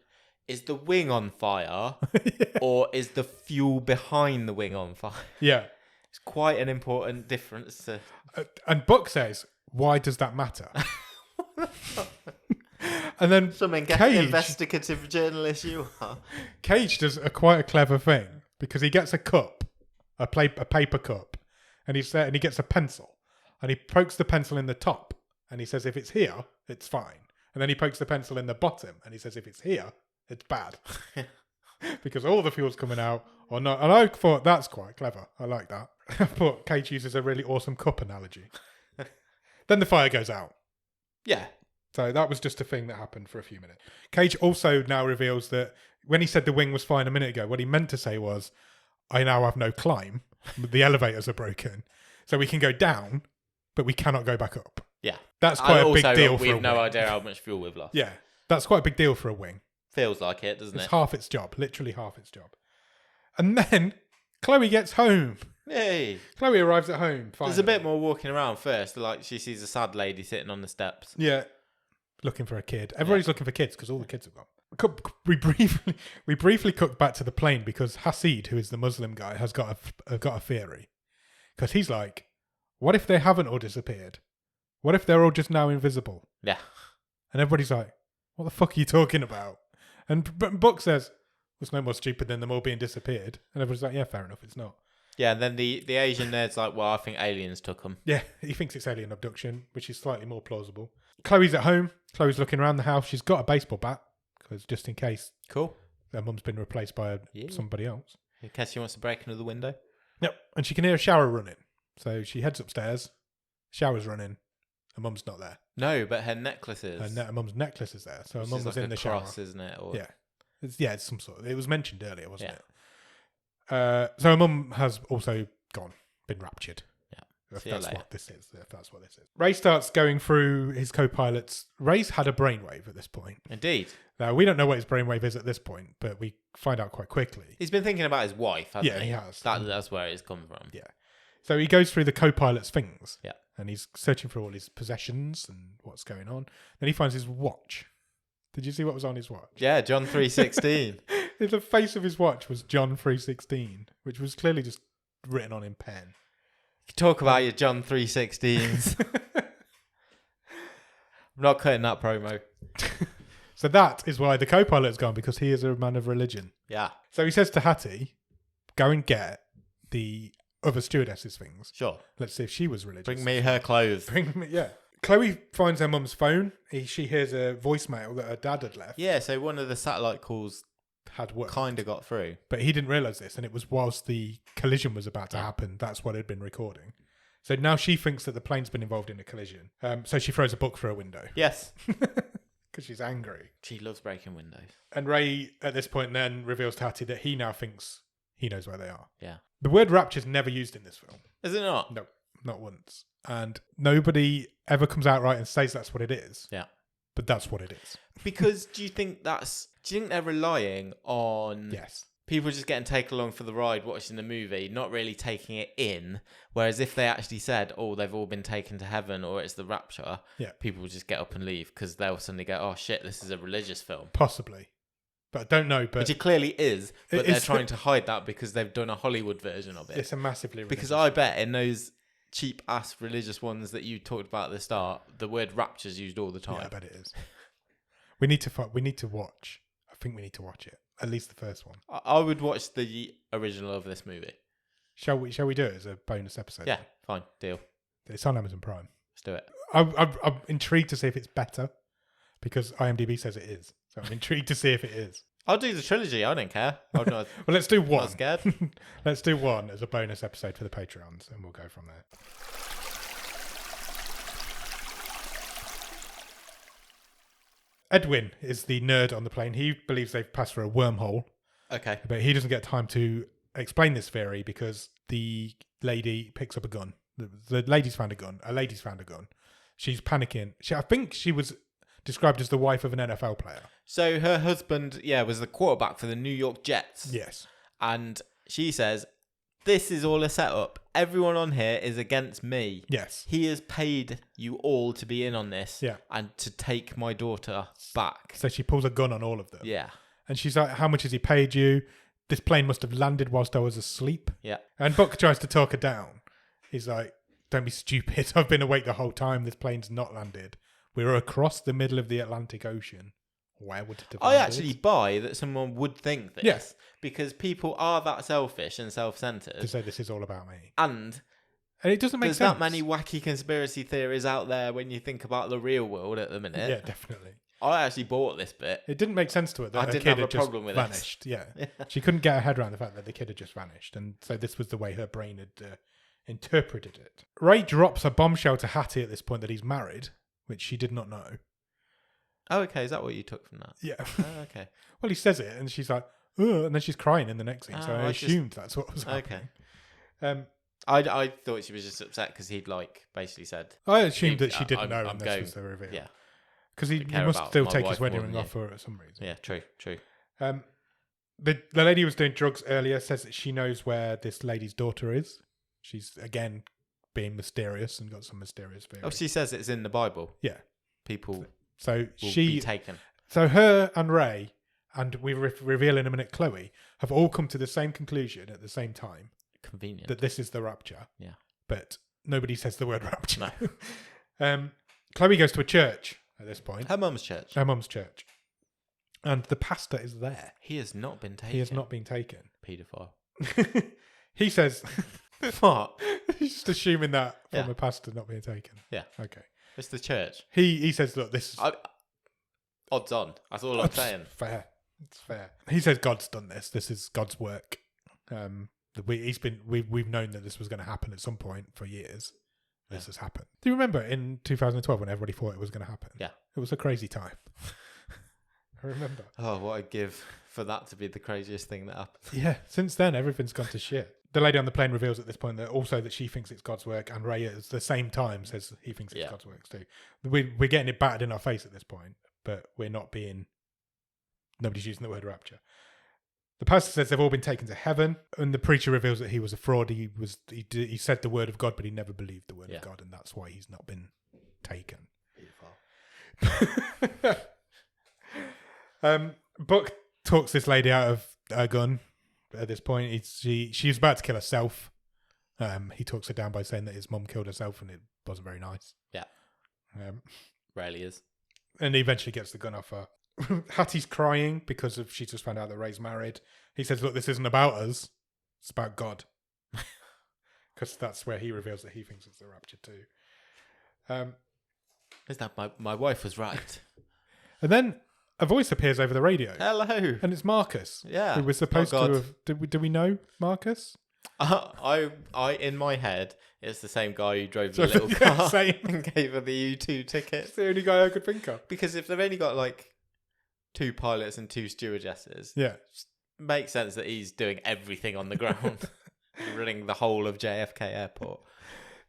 Is the wing on fire or is the fuel behind the wing on fire? Yeah. It's quite an important difference to... And Buck says, "Why does that matter?" And then Some Cage- investigative journalist you are. Cage does quite a clever thing because he gets a cup, a paper cup, and he gets a pencil, and he pokes the pencil in the top, and he says, "If it's here, it's fine." And then he pokes the pencil in the bottom, and he says, "If it's here, it's bad," because all the fuel's coming out or not. And I thought that's quite clever. I like that. But Cage uses a really awesome cup analogy. Then the fire goes out. Yeah. So that was just a thing that happened for a few minutes. Cage also now reveals that when he said the wing was fine a minute ago, what he meant to say was, "I now have no climb. The elevators are broken. So we can go down, but we cannot go back up." Yeah. That's quite a big deal for we a have no wing. idea how much fuel we've lost. Yeah, that's quite a big deal for a wing. Feels like it, doesn't It's it? half its job, literally half its job. And then Chloe gets home. Yay. Chloe arrives at home. Finally. There's a bit more walking around first. Like, she sees a sad lady sitting on the steps. Yeah, looking for a kid. Everybody's looking for kids because all the kids have gone. We briefly cut back to the plane because Hasid, who is the Muslim guy, has got a theory. Because he's like, what if they haven't all disappeared? What if they're all just now invisible? Yeah. And everybody's like, what the fuck are you talking about? And Buck says, it's no more stupid than them all being disappeared. And everybody's like, yeah, fair enough, it's not. Yeah, and then the Asian nerd's like, well, I think aliens took them. Yeah, he thinks it's alien abduction, which is slightly more plausible. Chloe's at home. Chloe's looking around the house. She's got a baseball bat, because just in case Cool. her mum's been replaced by somebody else. In case she wants to break into the window. Yep, and she can hear a shower running. So she heads upstairs, shower's running, her mum's not there. No, but her necklace is. Her mum's necklace is there, so her Which mum is was like in a the shower. cross, isn't it? Or... Yeah. It's some sort of... It was mentioned earlier, wasn't Yeah. it? So her mum has also gone, been raptured. Yeah. If See you that's later. what this is. If that's what this is. Ray starts going through his co-pilots. Ray's had a brainwave at this point. Indeed. Now, we don't know what his brainwave is at this point, but we find out quite quickly. He's been thinking about his wife, hasn't Yeah, he? he has. That's where it's come from. Yeah. So he goes through the co-pilot's things. Yeah. And he's searching for all his possessions and what's going on. Then he finds his watch. Did you see what was on his watch? Yeah, John 3:16. The face of his watch was John 3:16, which was clearly just written on in pen. Talk about your John 3:16s. I'm not cutting that promo. So that is why the co-pilot has gone, because he is a man of religion. Yeah, So he says to Hattie, go and get the other stewardess's things. sure. Let's see if she was religious. Bring me her clothes. Bring me, yeah. Chloe finds her mum's phone. She hears a voicemail that her dad had left. Yeah, so one of the satellite calls Had worked. kind of got through. But he didn't realise this, and it was whilst the collision was about to happen. That's what had been recording. So now she thinks that the plane's been involved in a collision. So she throws a book through a window Yes. because she's angry. She loves breaking windows. And Ray, at this point, then reveals to Hattie that he now thinks he knows where they are. Yeah. The word rapture is never used in this film. Is it not? No, not once. And nobody ever comes out right and says that's what it is. Yeah. But that's what it is. Because do you think they're relying on Yes. people just getting taken along for the ride watching the movie, not really taking it in? Whereas if they actually said, oh, they've all been taken to heaven or it's the rapture, Yeah. people will just get up and leave because they'll suddenly go, oh shit, this is a religious film. Possibly. But I don't know. But Which it clearly is, but It they're is- trying to hide that because they've done a Hollywood version of it. it's a massively Because religious I bet in those cheap ass religious ones that you talked about at the start, the word rapture is used all the time. Yeah, I bet it is. We need to watch. I think we need to watch it. At least the first one. I would watch the original of this movie. Shall we do it as a bonus episode? Yeah, fine, deal. It's on Amazon Prime. Let's do it. I'm intrigued to see if it's better because IMDb says it is. So I'm intrigued to see if it is. I'll do the trilogy. I don't care. I'm not, Well, let's do one. not scared. Let's do one as a bonus episode for the Patreons, and we'll go from there. Edwin is the nerd on the plane. He believes they've passed through a wormhole, Okay. but he doesn't get time to explain this theory because the lady picks up a gun. The lady's found a gun. A lady's found a gun. She's panicking. I think she was described as the wife of an NFL player. So her husband, was the quarterback for the New York Jets. Yes. And she says, this is all a setup. Everyone on here is against me. Yes. He has paid you all to be in on this. Yeah. And to take my daughter back. So she pulls a gun on all of them. Yeah. And she's like, how much has he paid you? This plane must have landed whilst I was asleep. Yeah. And Buck tries to talk her down. He's like, don't be stupid. I've been awake the whole time. This plane's not landed. We're across the middle of the Atlantic Ocean. Where would it have I landed? actually buy that someone would think this. Yes. Because people are that selfish and To self-centered. say this is all about me. And And it doesn't make there's sense. that many wacky conspiracy theories out there when you think about the real world at the minute. Yeah, definitely. I actually bought this bit. It didn't make sense to her that I her didn't kid have a had just problem with it. vanished. Yeah. She couldn't get her head around the fact that the kid had just vanished. And so this was the way her brain had interpreted it. Ray drops a bombshell to Hattie at this point that he's married, which she did not know. Oh, okay. Is that what you took from that? Yeah. Oh, okay. Well, he says it and she's like, oh, and then she's crying in the next scene. So Oh, I I just- assumed that's what was happening. Okay. I thought she was just upset because he'd basically said, I assumed that Yeah, she didn't I'm- know I'm and this going. was the reveal. yeah, Because he care must about still my take his wife wedding more ring than off for her for some reason. yeah, true. The lady who was doing drugs earlier says that she knows where this lady's daughter is. She's, again, being mysterious and got some mysterious theory. Oh, she says it's in the Bible. Yeah. People So will be taken. So her and Ray, and we reveal in a minute Chloe, have all come to the same conclusion at the same time Convenient. that this is the rapture. Yeah. But nobody says the word rapture. No. Chloe goes to a church at this point. Her mum's church. Her mum's church. And the pastor is there. He has not been taken. He has not been taken. Paedophile. He says, What? he's just assuming that from Yeah. a pastor not being taken. Yeah. Okay. It's the church. He says, look, this is Odds on. That's all I'm saying. fair. It's fair. He says God's done this. This is God's work. We've known that this was going to happen at some point for years. This has happened. Do you remember in 2012 when everybody thought it was going to happen? Yeah. It was a crazy time. I remember. Oh, what I'd give for that to be the craziest thing that happened. Yeah. Since then, everything's gone to shit. The lady on the plane reveals at this point that also that she thinks it's God's work, and Ray at the same time says he thinks it's Yeah. God's work too. We're getting it battered in our face at this point, but we're not being. Nobody's using the word rapture. The pastor says they've all been taken to heaven, and the preacher reveals that he was a fraud. He said the word of God, but he never believed the word Yeah. of God, and that's why he's not been taken. Buck talks this lady out of a gun. At this point, she's about to kill herself. He talks her down by saying that his mum killed herself, and it wasn't very nice. Yeah. Rarely is. And he eventually gets the gun off her. Hattie's crying because she just found out that Ray's married. He says, look, this isn't about us. It's about God. Because that's where he reveals that he thinks it's the rapture too. Is that my wife was right? And then a voice appears over the radio. Hello. And it's Marcus. Yeah. Who was supposed Oh, to God. have... Do we know Marcus? I in my head, it's the same guy who drove the So- little yeah, car same. and gave her the U2 ticket. It's the only guy I could think of. Because if they've only got 2 pilots and 2 stewardesses, Yeah. makes sense that he's doing everything on the ground, running the whole of JFK Airport.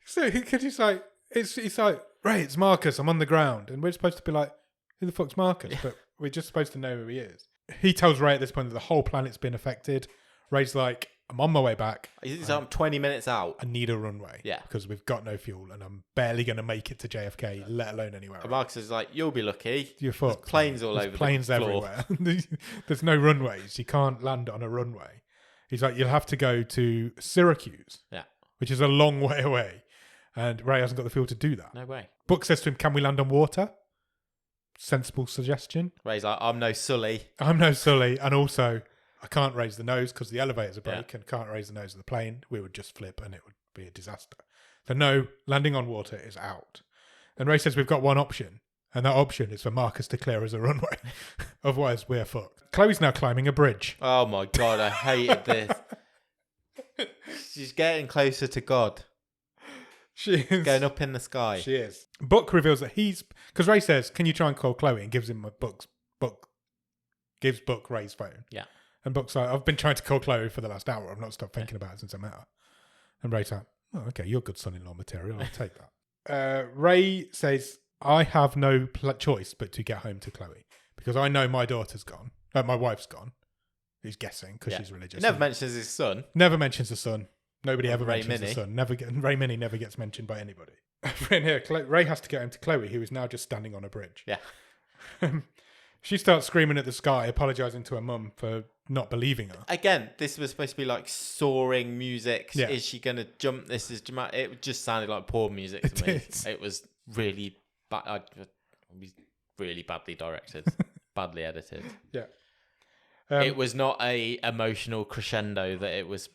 So he's like, it's like, Ray, it's Marcus. I'm on the ground. And we're supposed to be like, who the fuck's Marcus? Yeah. But we're just supposed to know who he is. He tells Ray at this point that the whole planet's been affected. Ray's like, I'm on my way back. He's 20 minutes out. I need a runway. Yeah. Because we've got no fuel and I'm barely going to make it to JFK, let alone anywhere And else. Marcus is like, you'll be lucky. You're There's fucked. planes all There's over planes the floor. everywhere. There's no runways. You can't land on a runway. He's like, you'll have to go to Syracuse. Yeah. Which is a long way away. And Ray hasn't got the fuel to do that. No way. Buck says to him, can we land on water? Sensible suggestion. Ray's like, I'm no Sully. I'm no Sully. And also, I can't raise the nose because the elevators are broke and can't raise the nose of the plane. We would just flip and it would be a disaster. So no, landing on water is out. And Ray says we've got one option. And that option is for Marcus to clear as a runway. Otherwise, we're fucked. Chloe's now climbing a bridge. Oh my God, I hated this. She's getting closer to God. She is. Going up in the sky. She is. Book reveals that because Ray says, "Can you try and call Chloe?" and gives him gives Book Ray's phone. Yeah. And Book's like, "I've been trying to call Chloe for the last hour. I've not stopped thinking about it since I met her." And Ray's like, "Oh, okay, you're good son-in-law material. I'll take that." Ray says, "I have no choice but to get home to Chloe because I know my daughter's gone. My wife's gone." He's guessing because she's religious. He never mentions his son. Never mentions the son. Nobody ever Ray mentions Mini. the son. Ray Mini never gets mentioned by anybody. In here, Ray has to get home to Chloe, who is now just standing on a bridge. Yeah. She starts screaming at the sky, apologising to her mum for not believing her. Again, this was supposed to be like soaring music. Yeah. Is she going to jump? This is dramatic. It just sounded like poor music to me. It was really bad. Really badly directed, badly edited. Yeah. It was not a emotional crescendo that it was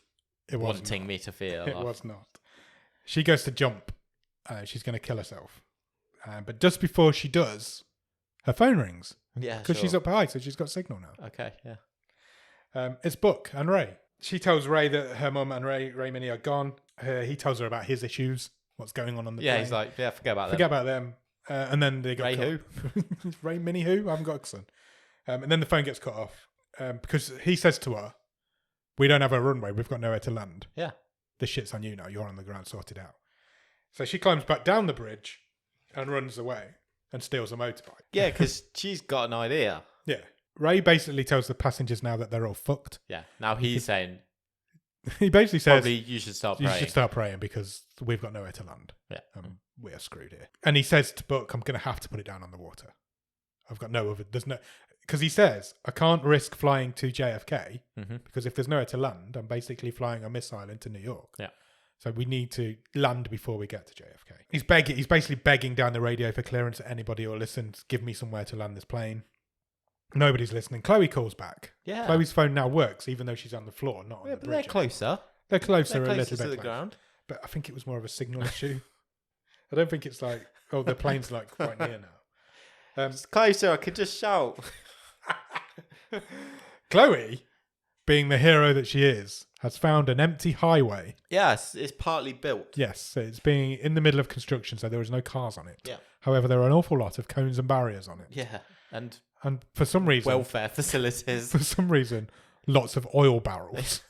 wanting me to feel. It was not. She goes to jump. She's going to kill herself. But just before she does, her phone rings. Yeah, because she's up high, so she's got signal now. Okay, yeah. It's Book and Ray. She tells Ray that her mum and Ray Mini are gone. He tells her about his issues, what's going on the plane. Yeah, he's like, yeah, forget about them. And then they got Ray who? Ray Mini who? I haven't got a son. And then the phone gets cut off because he says to her, "We don't have a runway. We've got nowhere to land. Yeah. This shit's on you now. You're on the ground. Sort it out." So she climbs back down the bridge and runs away and steals a motorbike. Yeah, because she's got an idea. Yeah. Ray basically tells the passengers now that they're all fucked. Yeah. Now he's saying, He basically says, probably you should start "You praying. should start praying because we've got nowhere to land. Yeah. We're screwed here." And he says to Book, "I'm going to have to put it down on the water. I've got no other. There's no." Because he says, "I can't risk flying to JFK because if there's nowhere to land, I'm basically flying a missile into New York. Yeah. So we need to land before we get to JFK." He's basically begging down the radio for clearance at anybody who'll listen. Give me somewhere to land this plane. Nobody's listening. Chloe calls back. Yeah. Chloe's phone now works, even though she's on the floor, not on the But bridge. they're closer. They're closer They're a closer little to bit the closer. ground. But I think it was more of a signal issue. I don't think it's like, oh, the plane's like quite near now. It's closer. I could just shout. Chloe, being the hero that she is, has found an empty highway. Yes, it's partly built. Yes, so it's being in the middle of construction, so there is no cars on it. Yeah. However, there are an awful lot of cones and barriers on it. Yeah, and For some reason, welfare facilities. lots of oil barrels.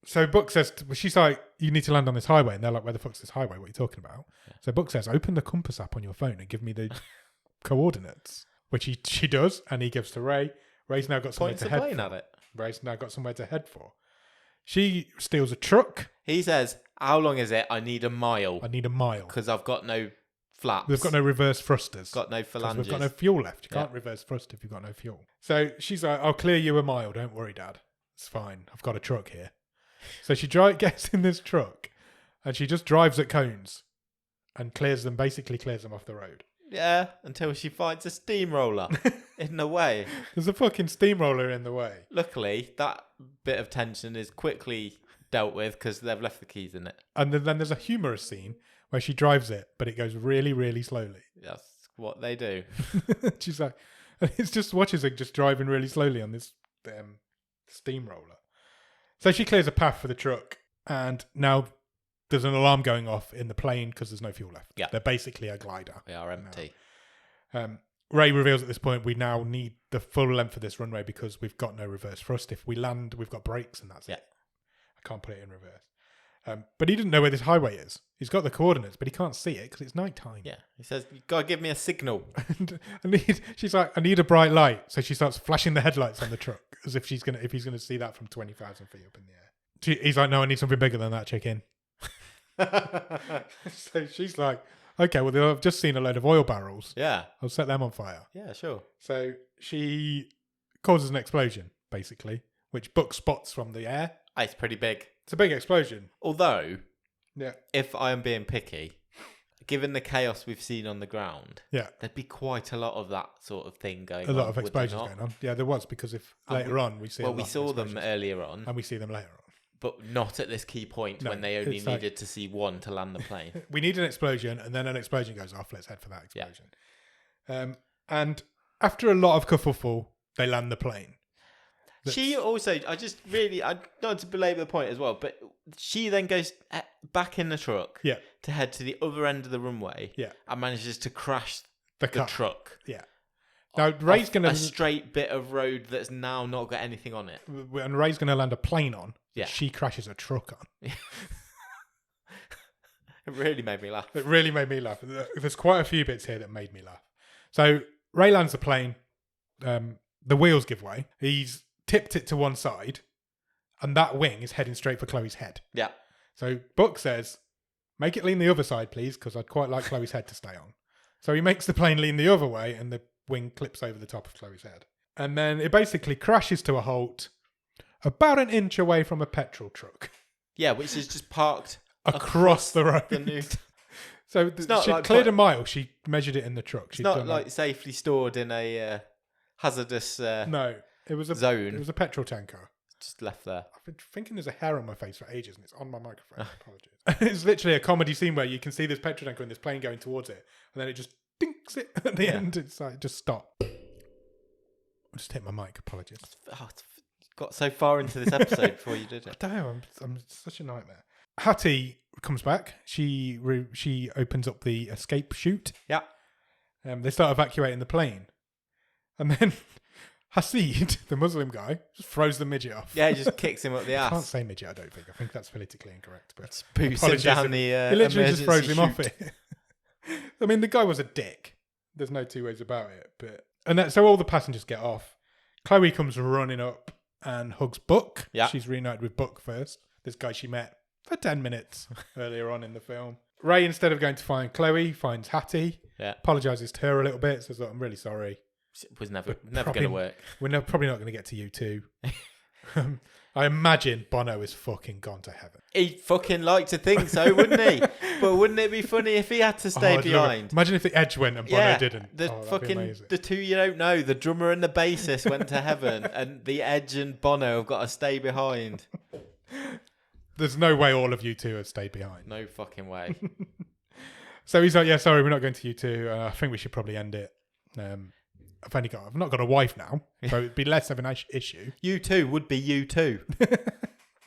So Book says, she's like, "You need to land on this highway." And they're like, "Where the fuck's this highway? What are you talking about?" Yeah. So Book says, "Open the compass app on your phone and give me the coordinates," which she does, and he gives to Ray. Ray's now got somewhere Points to the head plane for. at it. Ray's now got somewhere to head for. She steals a truck. He says, "How long is it? I need a mile. I need a mile. Because I've got no flaps. We've got no reverse thrusters. Got no 'Cause phalanges. We've got no fuel left. You Yeah. can't reverse thrust if you've got no fuel." So she's like, "I'll clear you a mile. Don't worry, Dad. It's fine. I've got a truck here." So she gets in this truck and she just drives at cones and basically clears them off the road. Yeah, until she finds a steamroller in the way. There's a fucking steamroller in the way. Luckily, that bit of tension is quickly dealt with because they've left the keys in it. And then there's a humorous scene where she drives it, but it goes really, really slowly. That's what they do. She's like, and it's just watches her just driving really slowly on this steamroller. So she clears a path for the truck, and now there's an alarm going off in the plane because there's no fuel left. Yeah. They're basically a glider. They are empty. Ray reveals at this point we now need the full length of this runway because we've got no reverse thrust. If we land, we've got brakes, and that's it. I can't put it in reverse. But he didn't know where this highway is. He's got the coordinates, but he can't see it because it's night time. Yeah. He says, "You gotta give me a signal." And she's like, "I need a bright light." So she starts flashing the headlights on the truck as if he's gonna see that from 20,000 feet up in the air. He's like, "No, I need something bigger than that, chicken." So she's like, "Okay, well, I've just seen a load of oil barrels. Yeah. I'll set them on fire." Yeah, sure. So she causes an explosion, basically, which Book spots from the air. It's pretty big. It's a big explosion. Although, Yeah. if I am being picky, given the chaos we've seen on the ground, Yeah. there'd be quite a lot of that sort of thing going A on. lot of would there explosions not? going on. Yeah, there was, because if And later on we see Well, a we lot of saw them explosions, earlier on, and we see them later on. but not at this key point No, when they only it's like- needed to see one to land the plane. We need an explosion, and then an explosion goes off. Let's head for that explosion. And after a lot of kerfuffle, they land the plane. She also, I not to belabor the point as well, but she then goes back in the truck Yeah. to head to the other end of the runway Yeah. and manages to crash The the car. truck. Yeah. Now Ray's Off gonna a straight bit of road that's now not got anything on it. and Ray's gonna land a plane on. Yeah. She crashes a truck on. It really made me laugh. It really made me laugh. There's quite a few bits here that made me laugh. So Ray lands the plane. The wheels give way. He's tipped it to one side, and that wing is heading straight for Chloe's head. Yeah. So Buck says, "Make it lean the other side, please, because I'd quite like Chloe's head to stay on." So he makes the plane lean the other way, and the wing clips over the top of Chloe's head. And then it basically crashes to a halt about an inch away from a petrol truck Yeah, which is just parked across the road. the new. So not she like cleared put- a mile. She measured it in the truck. It's She'd not done like safely stored in a hazardous no, it was a zone. It was a petrol tanker. Just left there. I've been thinking there's a hair on my face for ages, and it's on my microphone. Apologies. It's literally a comedy scene where you can see this petrol tanker and this plane going towards it, and then it just dinks it at the Yeah. end. It's like just stop. I just hit my mic. Apologies. Got so far into this episode before you did it. I don't know. I'm such a nightmare. Hattie comes back. She opens up the escape chute. Yeah. They start evacuating the plane, and then Hasid, the Muslim guy, just throws the midget off. Yeah, he just kicks him up the I can't ass. say midget. I don't think. I think that's politically incorrect. But Just boots him apologies down if- the he literally just throws emergency him off chute. it. I mean, the guy was a dick. There's no two ways about it. So all the passengers get off. Chloe comes running up and hugs Buck. Yeah. She's reunited with Buck first. This guy she met for 10 minutes earlier on in the film. Ray, instead of going to find Chloe, finds Hattie. Yeah. Apologises to her a little bit. Says, "Look, I'm really sorry. It was never Probably- going to work. We're probably not going to get to you two." I imagine Bono is fucking gone to heaven. He'd fucking like to think so, wouldn't he? But wouldn't it be funny if he had to stay Oh, I'd love it. behind? Imagine if the Edge went and Bono didn't. The Oh, that'd be fucking amazing. the two you don't know, the drummer and the bassist went to heaven, and the Edge and Bono have got to stay behind. There's no way all of you two have stayed behind. No fucking way. So he's like, "Yeah, sorry, we're not going to you two. I think we should probably end it. I've not got a wife now, so it'd be less of an issue." You too would be you too.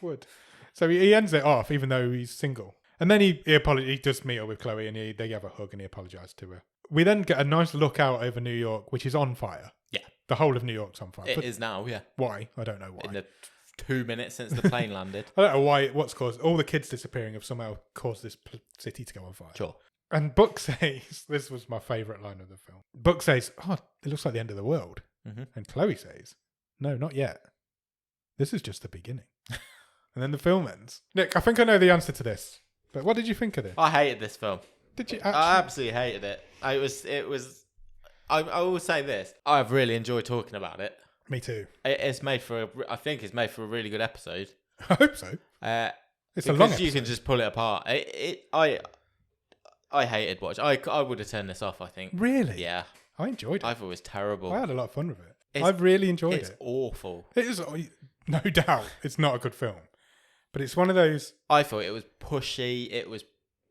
Would. So he ends it off, even though he's single. And then he does meet up with Chloe, and they have a hug, and he apologises to her. We then get a nice look out over New York, which is on fire. Yeah. The whole of New York's on fire. It But is now, yeah. why? I don't know why. In the 2 minutes since the plane landed. I don't know why. What's caused all the kids disappearing have somehow caused this city to go on fire. Sure. And Buck says, this was my favourite line of the film. Buck says, "Oh, it looks like the end of the world." Mm-hmm. And Chloe says, "No, not yet. This is just the beginning." And then the film ends. Nick, I think I know the answer to this. But what did you think of this? I hated this film. Did you I actually? absolutely hated it. I will say this. I've really enjoyed talking about it. Me too. It's made for. I think it's made for a really good episode. I hope so. It's a long Because you episode. can just pull it apart. I hated watch. I would have turned this off. I think. Really? Yeah, I enjoyed it. I thought it was terrible. I had a lot of fun with it. It's- I've really enjoyed It's it. awful. It is, no doubt, it's not a good film. But it's one of those... I thought it was pushy. It was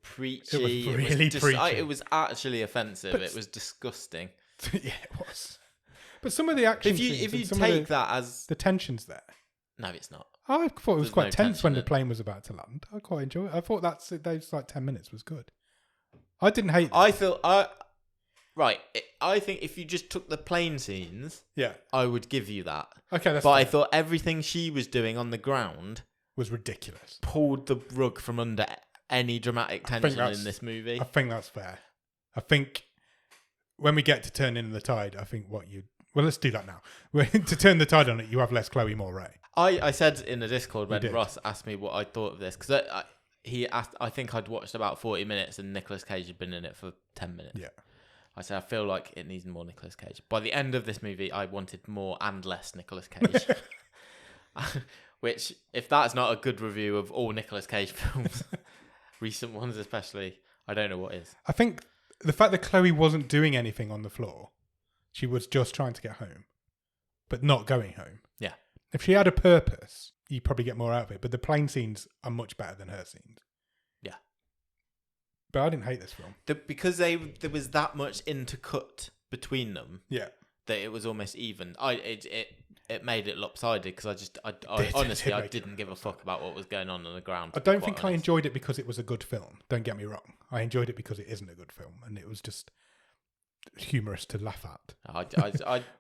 preachy. really preachy. It was actually offensive. But- It was disgusting. Yeah, it was. But some of the action If scenes you and some take of that as the tensions there. no, it's not. I thought it was There's quite no tense when tension the in- plane was about to land. I quite enjoyed it. I thought those like 10 minutes was good. I didn't hate I feel I think if you just took the plane scenes, Yeah. I would give you that. Okay, that's But I fair. thought everything she was doing on the ground was ridiculous. pulled the rug from under any dramatic think tension that's- in this movie. I think that's fair. I think when we get to turn in the tide, I think let's do that now. To turn the tide on it, you have less Chloe, more Ray. I said in the Discord when did. Ross asked me what I thought of this because he asked. I think I'd watched about 40 minutes and Nicolas Cage had been in it for 10 minutes. Yeah. I said I feel like it needs more Nicolas Cage. By the end of this movie, I wanted more and less Nicolas Cage. Which, if that's not a good review of all Nicolas Cage films, recent ones especially, I don't know what is. I think the fact that Chloe wasn't doing anything on the floor, she was just trying to get home, but not going home. Yeah. If she had a purpose, you probably get more out of it. But the plane scenes are much better than her scenes. Yeah. But I didn't hate this film. Because there was that much intercut between them Yeah. that it was almost even. it made it lopsided because I It honestly did I make it didn't give a fuck about what was going on the ground. I don't think I enjoyed it because it was a good film. Don't get me wrong. I enjoyed it because it isn't a good film, and it was just humorous to laugh at.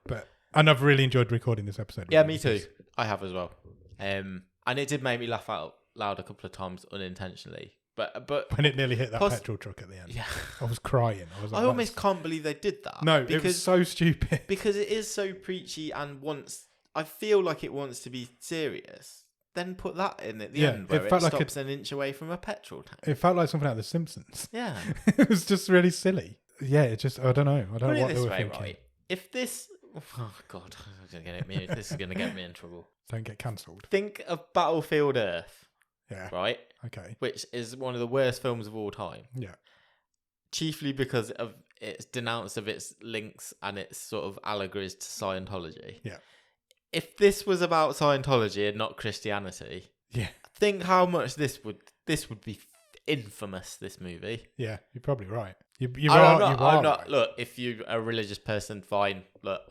But and I've really enjoyed recording this episode. Yeah, me too. I have as well. And it did make me laugh out loud a couple of times unintentionally. But when it nearly hit that petrol truck at the end, yeah, I was crying. I was like, I almost can't believe they did that. No, because, it was so stupid. Because it is so preachy and I feel like it wants to be serious. Then put that in at the end where it stops an inch away from a petrol tank. It felt like something out of The Simpsons. Yeah. It was just really silly. Yeah, it just, I don't know. I don't know what they were thinking. Right? If this, oh God, this is going to get me in trouble. Don't get cancelled. Think of Battlefield Earth. Yeah. Right? Okay. Which is one of the worst films of all time. Yeah. Chiefly because of its denounced of its links and its sort of allegories to Scientology. Yeah. If this was about Scientology and not Christianity, yeah, think how much this would be infamous. This movie. Yeah, you're probably right. I'm not. Right. Look, if you're a religious person, fine. Look,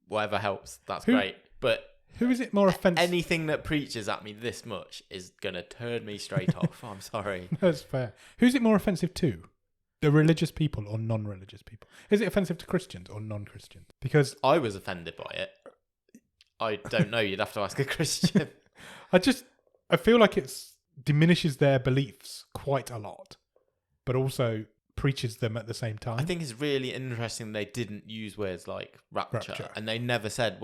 whatever helps. That's great. But who is it more offensive? Anything that preaches at me this much is gonna turn me straight off. I'm sorry. That's fair. Who's it more offensive to? The religious people or non-religious people? Is it offensive to Christians or non-Christians? Because I was offended by it. I don't know. You'd have to ask a Christian. I feel like it diminishes their beliefs quite a lot, but also preaches them at the same time. I think it's really interesting they didn't use words like rapture. And they never said,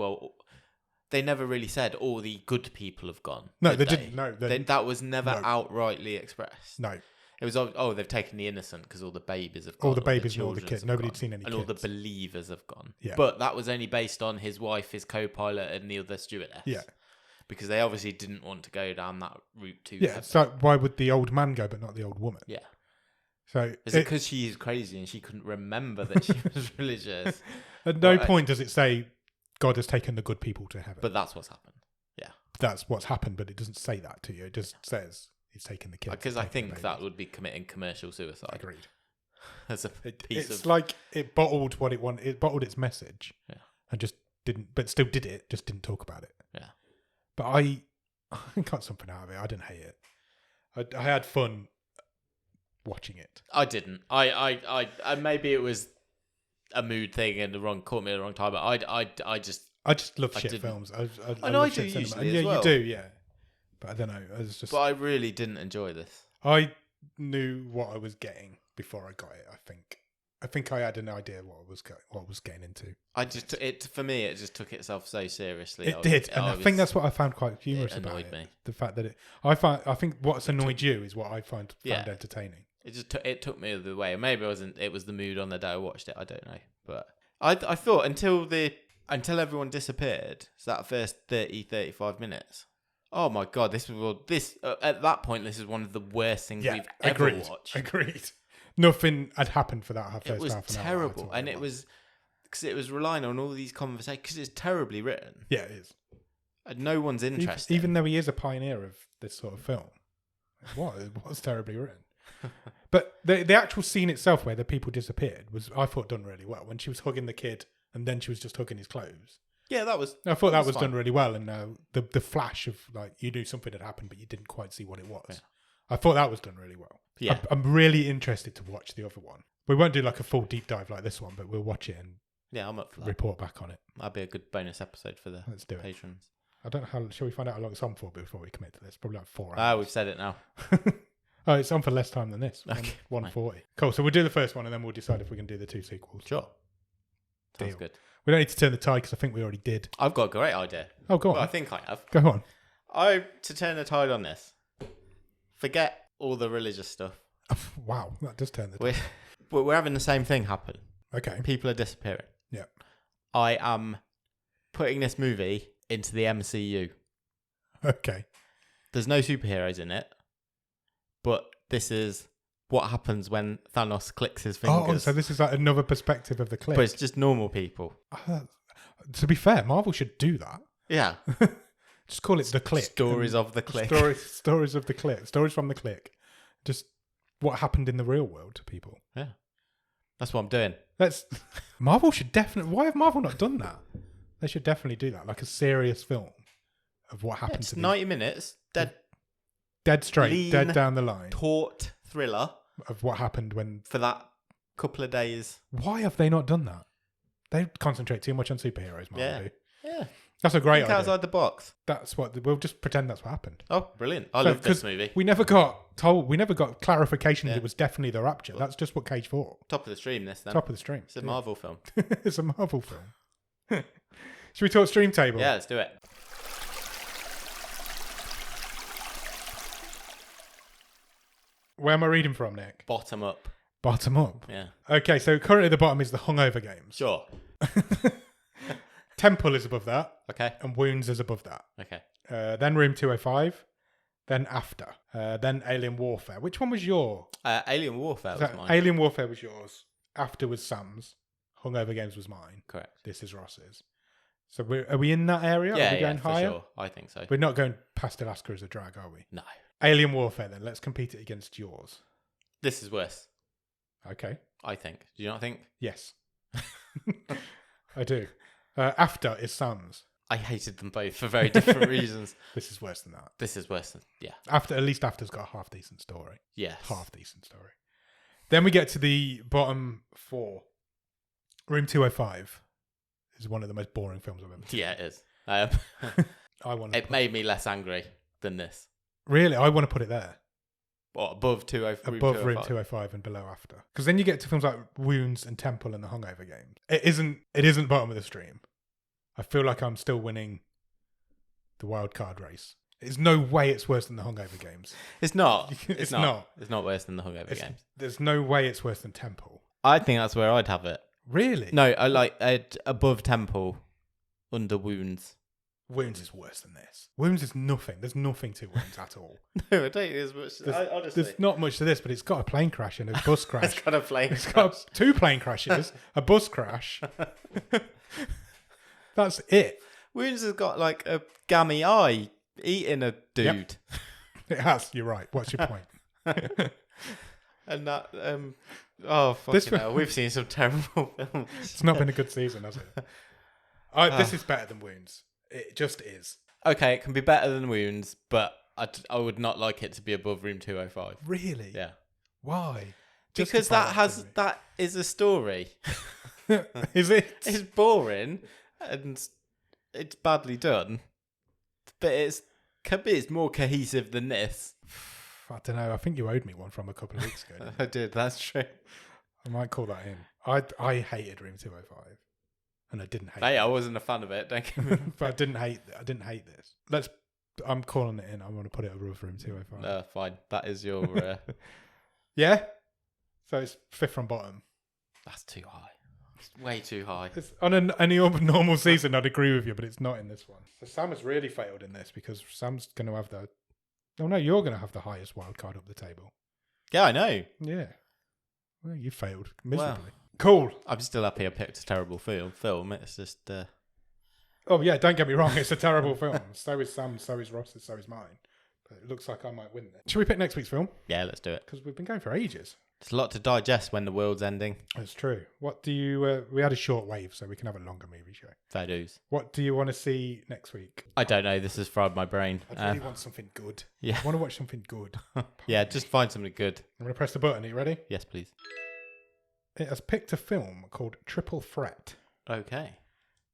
they never really said all the good people have gone. No, they didn't. No, that was never outrightly expressed. No. It was, they've taken the innocent because all the babies have gone. All the babies and all the kids. Nobody'd seen any kids. And all the believers have gone. Yeah. But that was only based on his wife, his co-pilot, and the other stewardess. Yeah. Because they obviously didn't want to go down that route too. Yeah, so why would the old man go but not the old woman? Yeah. So is it because she is crazy and she couldn't remember that she was religious? At no point does it say God has taken the good people to heaven. But that's what's happened. Yeah. That's what's happened, but it doesn't say that to you. It just says he's taken the kids. Because I think that would be committing commercial suicide. Agreed. As a piece it's like it bottled what it wanted. It bottled its message. Yeah. And just didn't, but still did it. Just didn't talk about it. Yeah. But I got something out of it. I didn't hate it. I had fun watching it. I didn't. I maybe it was a mood thing and caught me at the wrong time. But I just love shit films. I know I do usually as well. You do, yeah. But I don't know. But I really didn't enjoy this. I knew what I was getting before I got it. I think I had an idea what I was getting into. For me, it just took itself so seriously. It did, and I think that's what I found quite humorous about it. Me. The fact that I think what's annoyed you is what I found entertaining. It took me the way. Maybe it was the mood on the day I watched it. I don't know, but I thought until everyone disappeared, so that first 35 minutes. Oh my God! At that point, this is one of the worst things we've ever watched. Agreed. Nothing had happened for that first half an hour. It was terrible, and it was because it was relying on all these conversations. Because it's terribly written. Yeah, it is. And no one's interested. Even though he is a pioneer of this sort of film, it was terribly written. But the actual scene itself, where the people disappeared, was I thought done really well. When she was hugging the kid, and then she was just hugging his clothes. Yeah, that was. I thought that was done really well, and the flash of like you knew something had happened, but you didn't quite see what it was. Yeah. I thought that was done really well. Yeah, I'm really interested to watch the other one. We won't do like a full deep dive like this one, but we'll watch it and I'm up for that. Report back on it. That'd be a good bonus episode for the patrons. I don't know how. Shall we find out how long it's on for before we commit to this? Probably like 4 hours. We've said it now. Oh, it's on for less time than this. Okay. 140. Cool. So we'll do the first one and then we'll decide if we can do the 2 sequels. Sure. Sounds good. We don't need to turn the tide because I think we already did. I've got a great idea. Oh, go on. Well, I think I have. Go on. To turn the tide on this, forget all the religious stuff. Wow, that does turn the tide. We're having the same thing happen. Okay. People are disappearing. Yeah. I am putting this movie into the MCU. Okay. There's no superheroes in it, but this is what happens when Thanos clicks his fingers. Oh, so this is like another perspective of the click. But it's just normal people. To be fair, Marvel should do that. Yeah. Just call it the click. Stories of the click. Stories of the click. Stories from the click. Just what happened in the real world to people. Yeah. That's what I'm doing. Marvel should definitely. Why have Marvel not done that? They should definitely do that, like a serious film of what Yeah, happened it's to these 90 minutes, dead straight, lean, dead down the line taut thriller of what happened when. for that couple of days. Why have they not done that? They concentrate too much on superheroes, Marvel. Yeah. do. Yeah. That's a great Think idea. outside the box. That's what we'll just pretend that's what happened. Oh, brilliant. I So, love this 'cause movie. We never got told. We never got clarification that Yeah. it was definitely the Rapture. That's just what Cage thought. Top of the stream, this then. Top of the stream. It's a Marvel film. It's a Marvel film. Should we talk stream table? Yeah, let's do it. Where am I reading from, Nick? Bottom up. Bottom up. Yeah. Okay, so currently the bottom is the Hungover Games. Sure. Temple is above that, Okay. and Wounds is above that. Okay. Then Room 205, then After, then Alien Warfare. Which one was your? Alien Warfare was So mine. Alien Warfare was yours. After was Sam's. Hungover Games was mine. Correct. This is Ross's. So are we in that area? Yeah, are we going for higher? sure. I think so. We're not going past Alaska as a drag, are we? No. Alien Warfare then. Let's compete it against yours. This is worse, Okay. I think. Do you not think? Yes. I do. After is Sam's. I hated them both for very different reasons. This is worse than that. This is worse than... Yeah. At least After's got a half decent story. Yes. Half decent story. Then we get to the bottom four. Room 205 is one of the most boring films I've ever seen. Yeah, it is. I want It made me less angry than this. Really, I want to put it there. What, above 205? Above Room 205 and below After. Because then you get to films like Wounds and Temple and The Hungover Games. It isn't bottom of the stream. I feel like I'm still winning the wild card race. There's no way it's worse than The Hungover Games. It's not. It's not. It's not worse than the Hungover Games. There's no way it's worse than Temple. I think that's where I'd have it. Really? No, I like above Temple, under Wounds. Wounds is worse than this. Wounds is nothing. There's nothing to Wounds at all. No, I don't think there's much. There's not much to this, but it's got a plane crash and a bus crash. It's got a plane. It's got two plane crashes, a bus crash. That's it. Wounds has got like a gammy eye eating a dude. It has. You're right. What's your point? And that, oh, This fucking one- hell. We've seen some terrible films. It's not been a good season, has it? This is better than Wounds. It just is. Okay, it can be better than Wounds, but I would not like it to be above Room 205. Really? Yeah. Why? Because that is a story. Is it? It's boring and it's badly done, but it's more cohesive than this. I don't know. I think you owed me one from a couple of weeks ago. I did, that's true. I might call that in. I hated Room 205, and I didn't hate. Hey, I wasn't a fan of it. Don't get me But I didn't hate this. I'm calling it in. I want to put it above Room 205. fine. That is your. Yeah. So it's fifth from bottom. That's too high. It's way too high. It's, on any normal season, I'd agree with you, but it's not in this one. So Sam has really failed in this because Sam's going to have the. Oh no, you're going to have the highest wild card up the table. Yeah, I know. Yeah. Well, you failed miserably. Wow. Cool. I'm still happy I picked a terrible film. It's just. Oh yeah, don't get me wrong. It's a terrible film. So is Sam's, so is Ross's, so is mine. But it looks like I might win this. Should we pick next week's film? Yeah, let's do it. Because we've been going for ages. It's a lot to digest when the world's ending. That's true. What do you... we had a short wave, so we can have a longer movie show. Fair dues. What do you want to see next week? I don't know. This has fried my brain. I really want something good. Yeah. I want to watch something good. Yeah, just find something good. I'm going to press the button. Are you ready? Yes, please. It has picked a film called Triple Threat. Okay.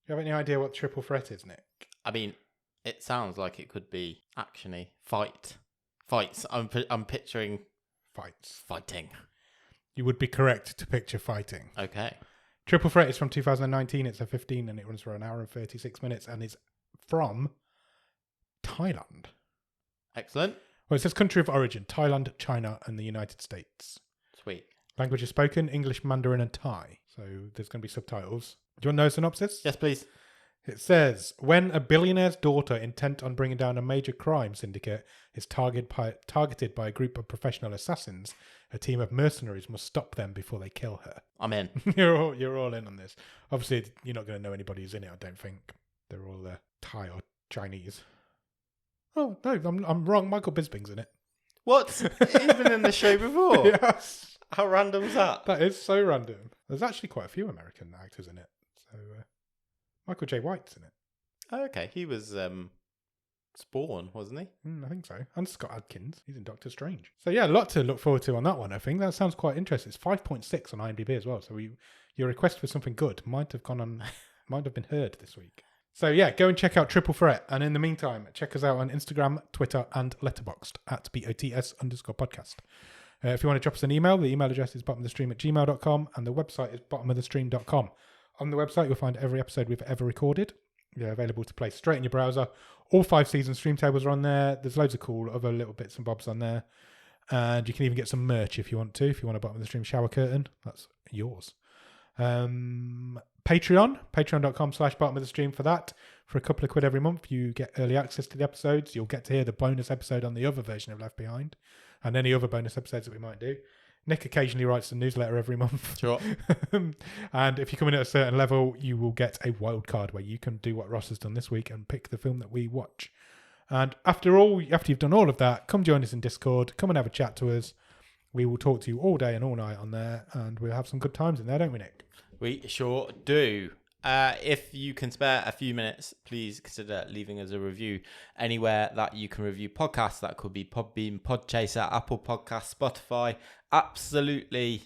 Do you have any idea what Triple Threat is, Nick? I mean, it sounds like it could be actiony. Fights. I'm picturing Fights. fighting. You would be correct to picture fighting. Okay. Triple Threat is from 2019. It's a 15 and it runs for an hour and 36 minutes and is from Thailand. Excellent. Well, it says country of origin, Thailand, China, and the United States. Sweet. Language is spoken, English, Mandarin, and Thai. So there's going to be subtitles. Do you want to know a synopsis? Yes, please. It says, when a billionaire's daughter intent on bringing down a major crime syndicate is targeted by a group of professional assassins, a team of mercenaries must stop them before they kill her. I'm in. You're all in on this. Obviously, you're not going to know anybody who's in it, I don't think. They're all Thai or Chinese. Oh, no, I'm wrong. Michael Bisping's in it. What? Even in the show before? Yes. How random was that? That is so random. There's actually quite a few American actors in it. So Michael J. White's in it. Oh, okay, he was Spawn, wasn't he? I think so. And Scott Adkins. He's in Doctor Strange. So yeah, a lot to look forward to on that one, I think. That sounds quite interesting. It's 5.6 on IMDb as well. So your request for something good might have been heard this week. So yeah, go and check out Triple Threat. And in the meantime, check us out on Instagram, Twitter, and Letterboxd at BOTS_podcast. If you want to drop us an email, the email address is bottomofthestream@gmail.com and the website is bottomofthestream.com. On the website, you'll find every episode we've ever recorded. They're available to play straight in your browser. All 5 season stream tables are on there. There's loads of cool other little bits and bobs on there. And you can even get some merch if you want to. If you want a Bottom of the Stream shower curtain, that's yours. Patreon.com/bottom of the stream for that. For a couple of quid every month, you get early access to the episodes. You'll get to hear the bonus episode on the other version of Left Behind and any other bonus episodes that we might do. Nick occasionally writes a newsletter every month. Sure. And if you come in at a certain level, you will get a wild card where you can do what Ross has done this week and pick the film that we watch. And after you've done all of that, come join us in Discord. Come and have a chat to us. We will talk to you all day and all night on there, and we'll have some good times in there, don't we, Nick? We sure do. If you can spare a few minutes, please consider leaving us a review anywhere that you can review podcasts. That could be Podbean, Podchaser, Apple Podcasts, Spotify, absolutely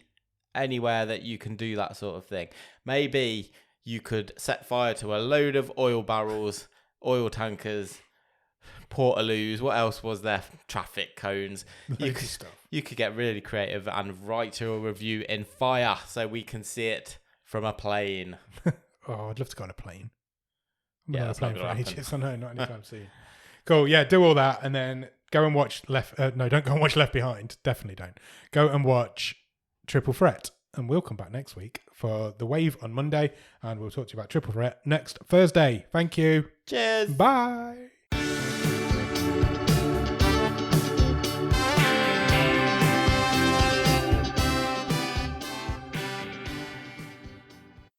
anywhere that you can do that sort of thing. Maybe you could set fire to a load of oil barrels, oil tankers, portaloos, what else was there? Traffic cones. You could get really creative and write your review in fire so we can see it from a plane. Oh, I'd love to go on a plane. Yeah, that's not for gonna ages. I know, not anytime soon. Cool. Yeah, do all that and then go and watch no, don't go and watch Left Behind. Definitely don't. Go and watch Triple Threat. And we'll come back next week for The Wave on Monday. And we'll talk to you about Triple Threat next Thursday. Thank you. Cheers. Bye.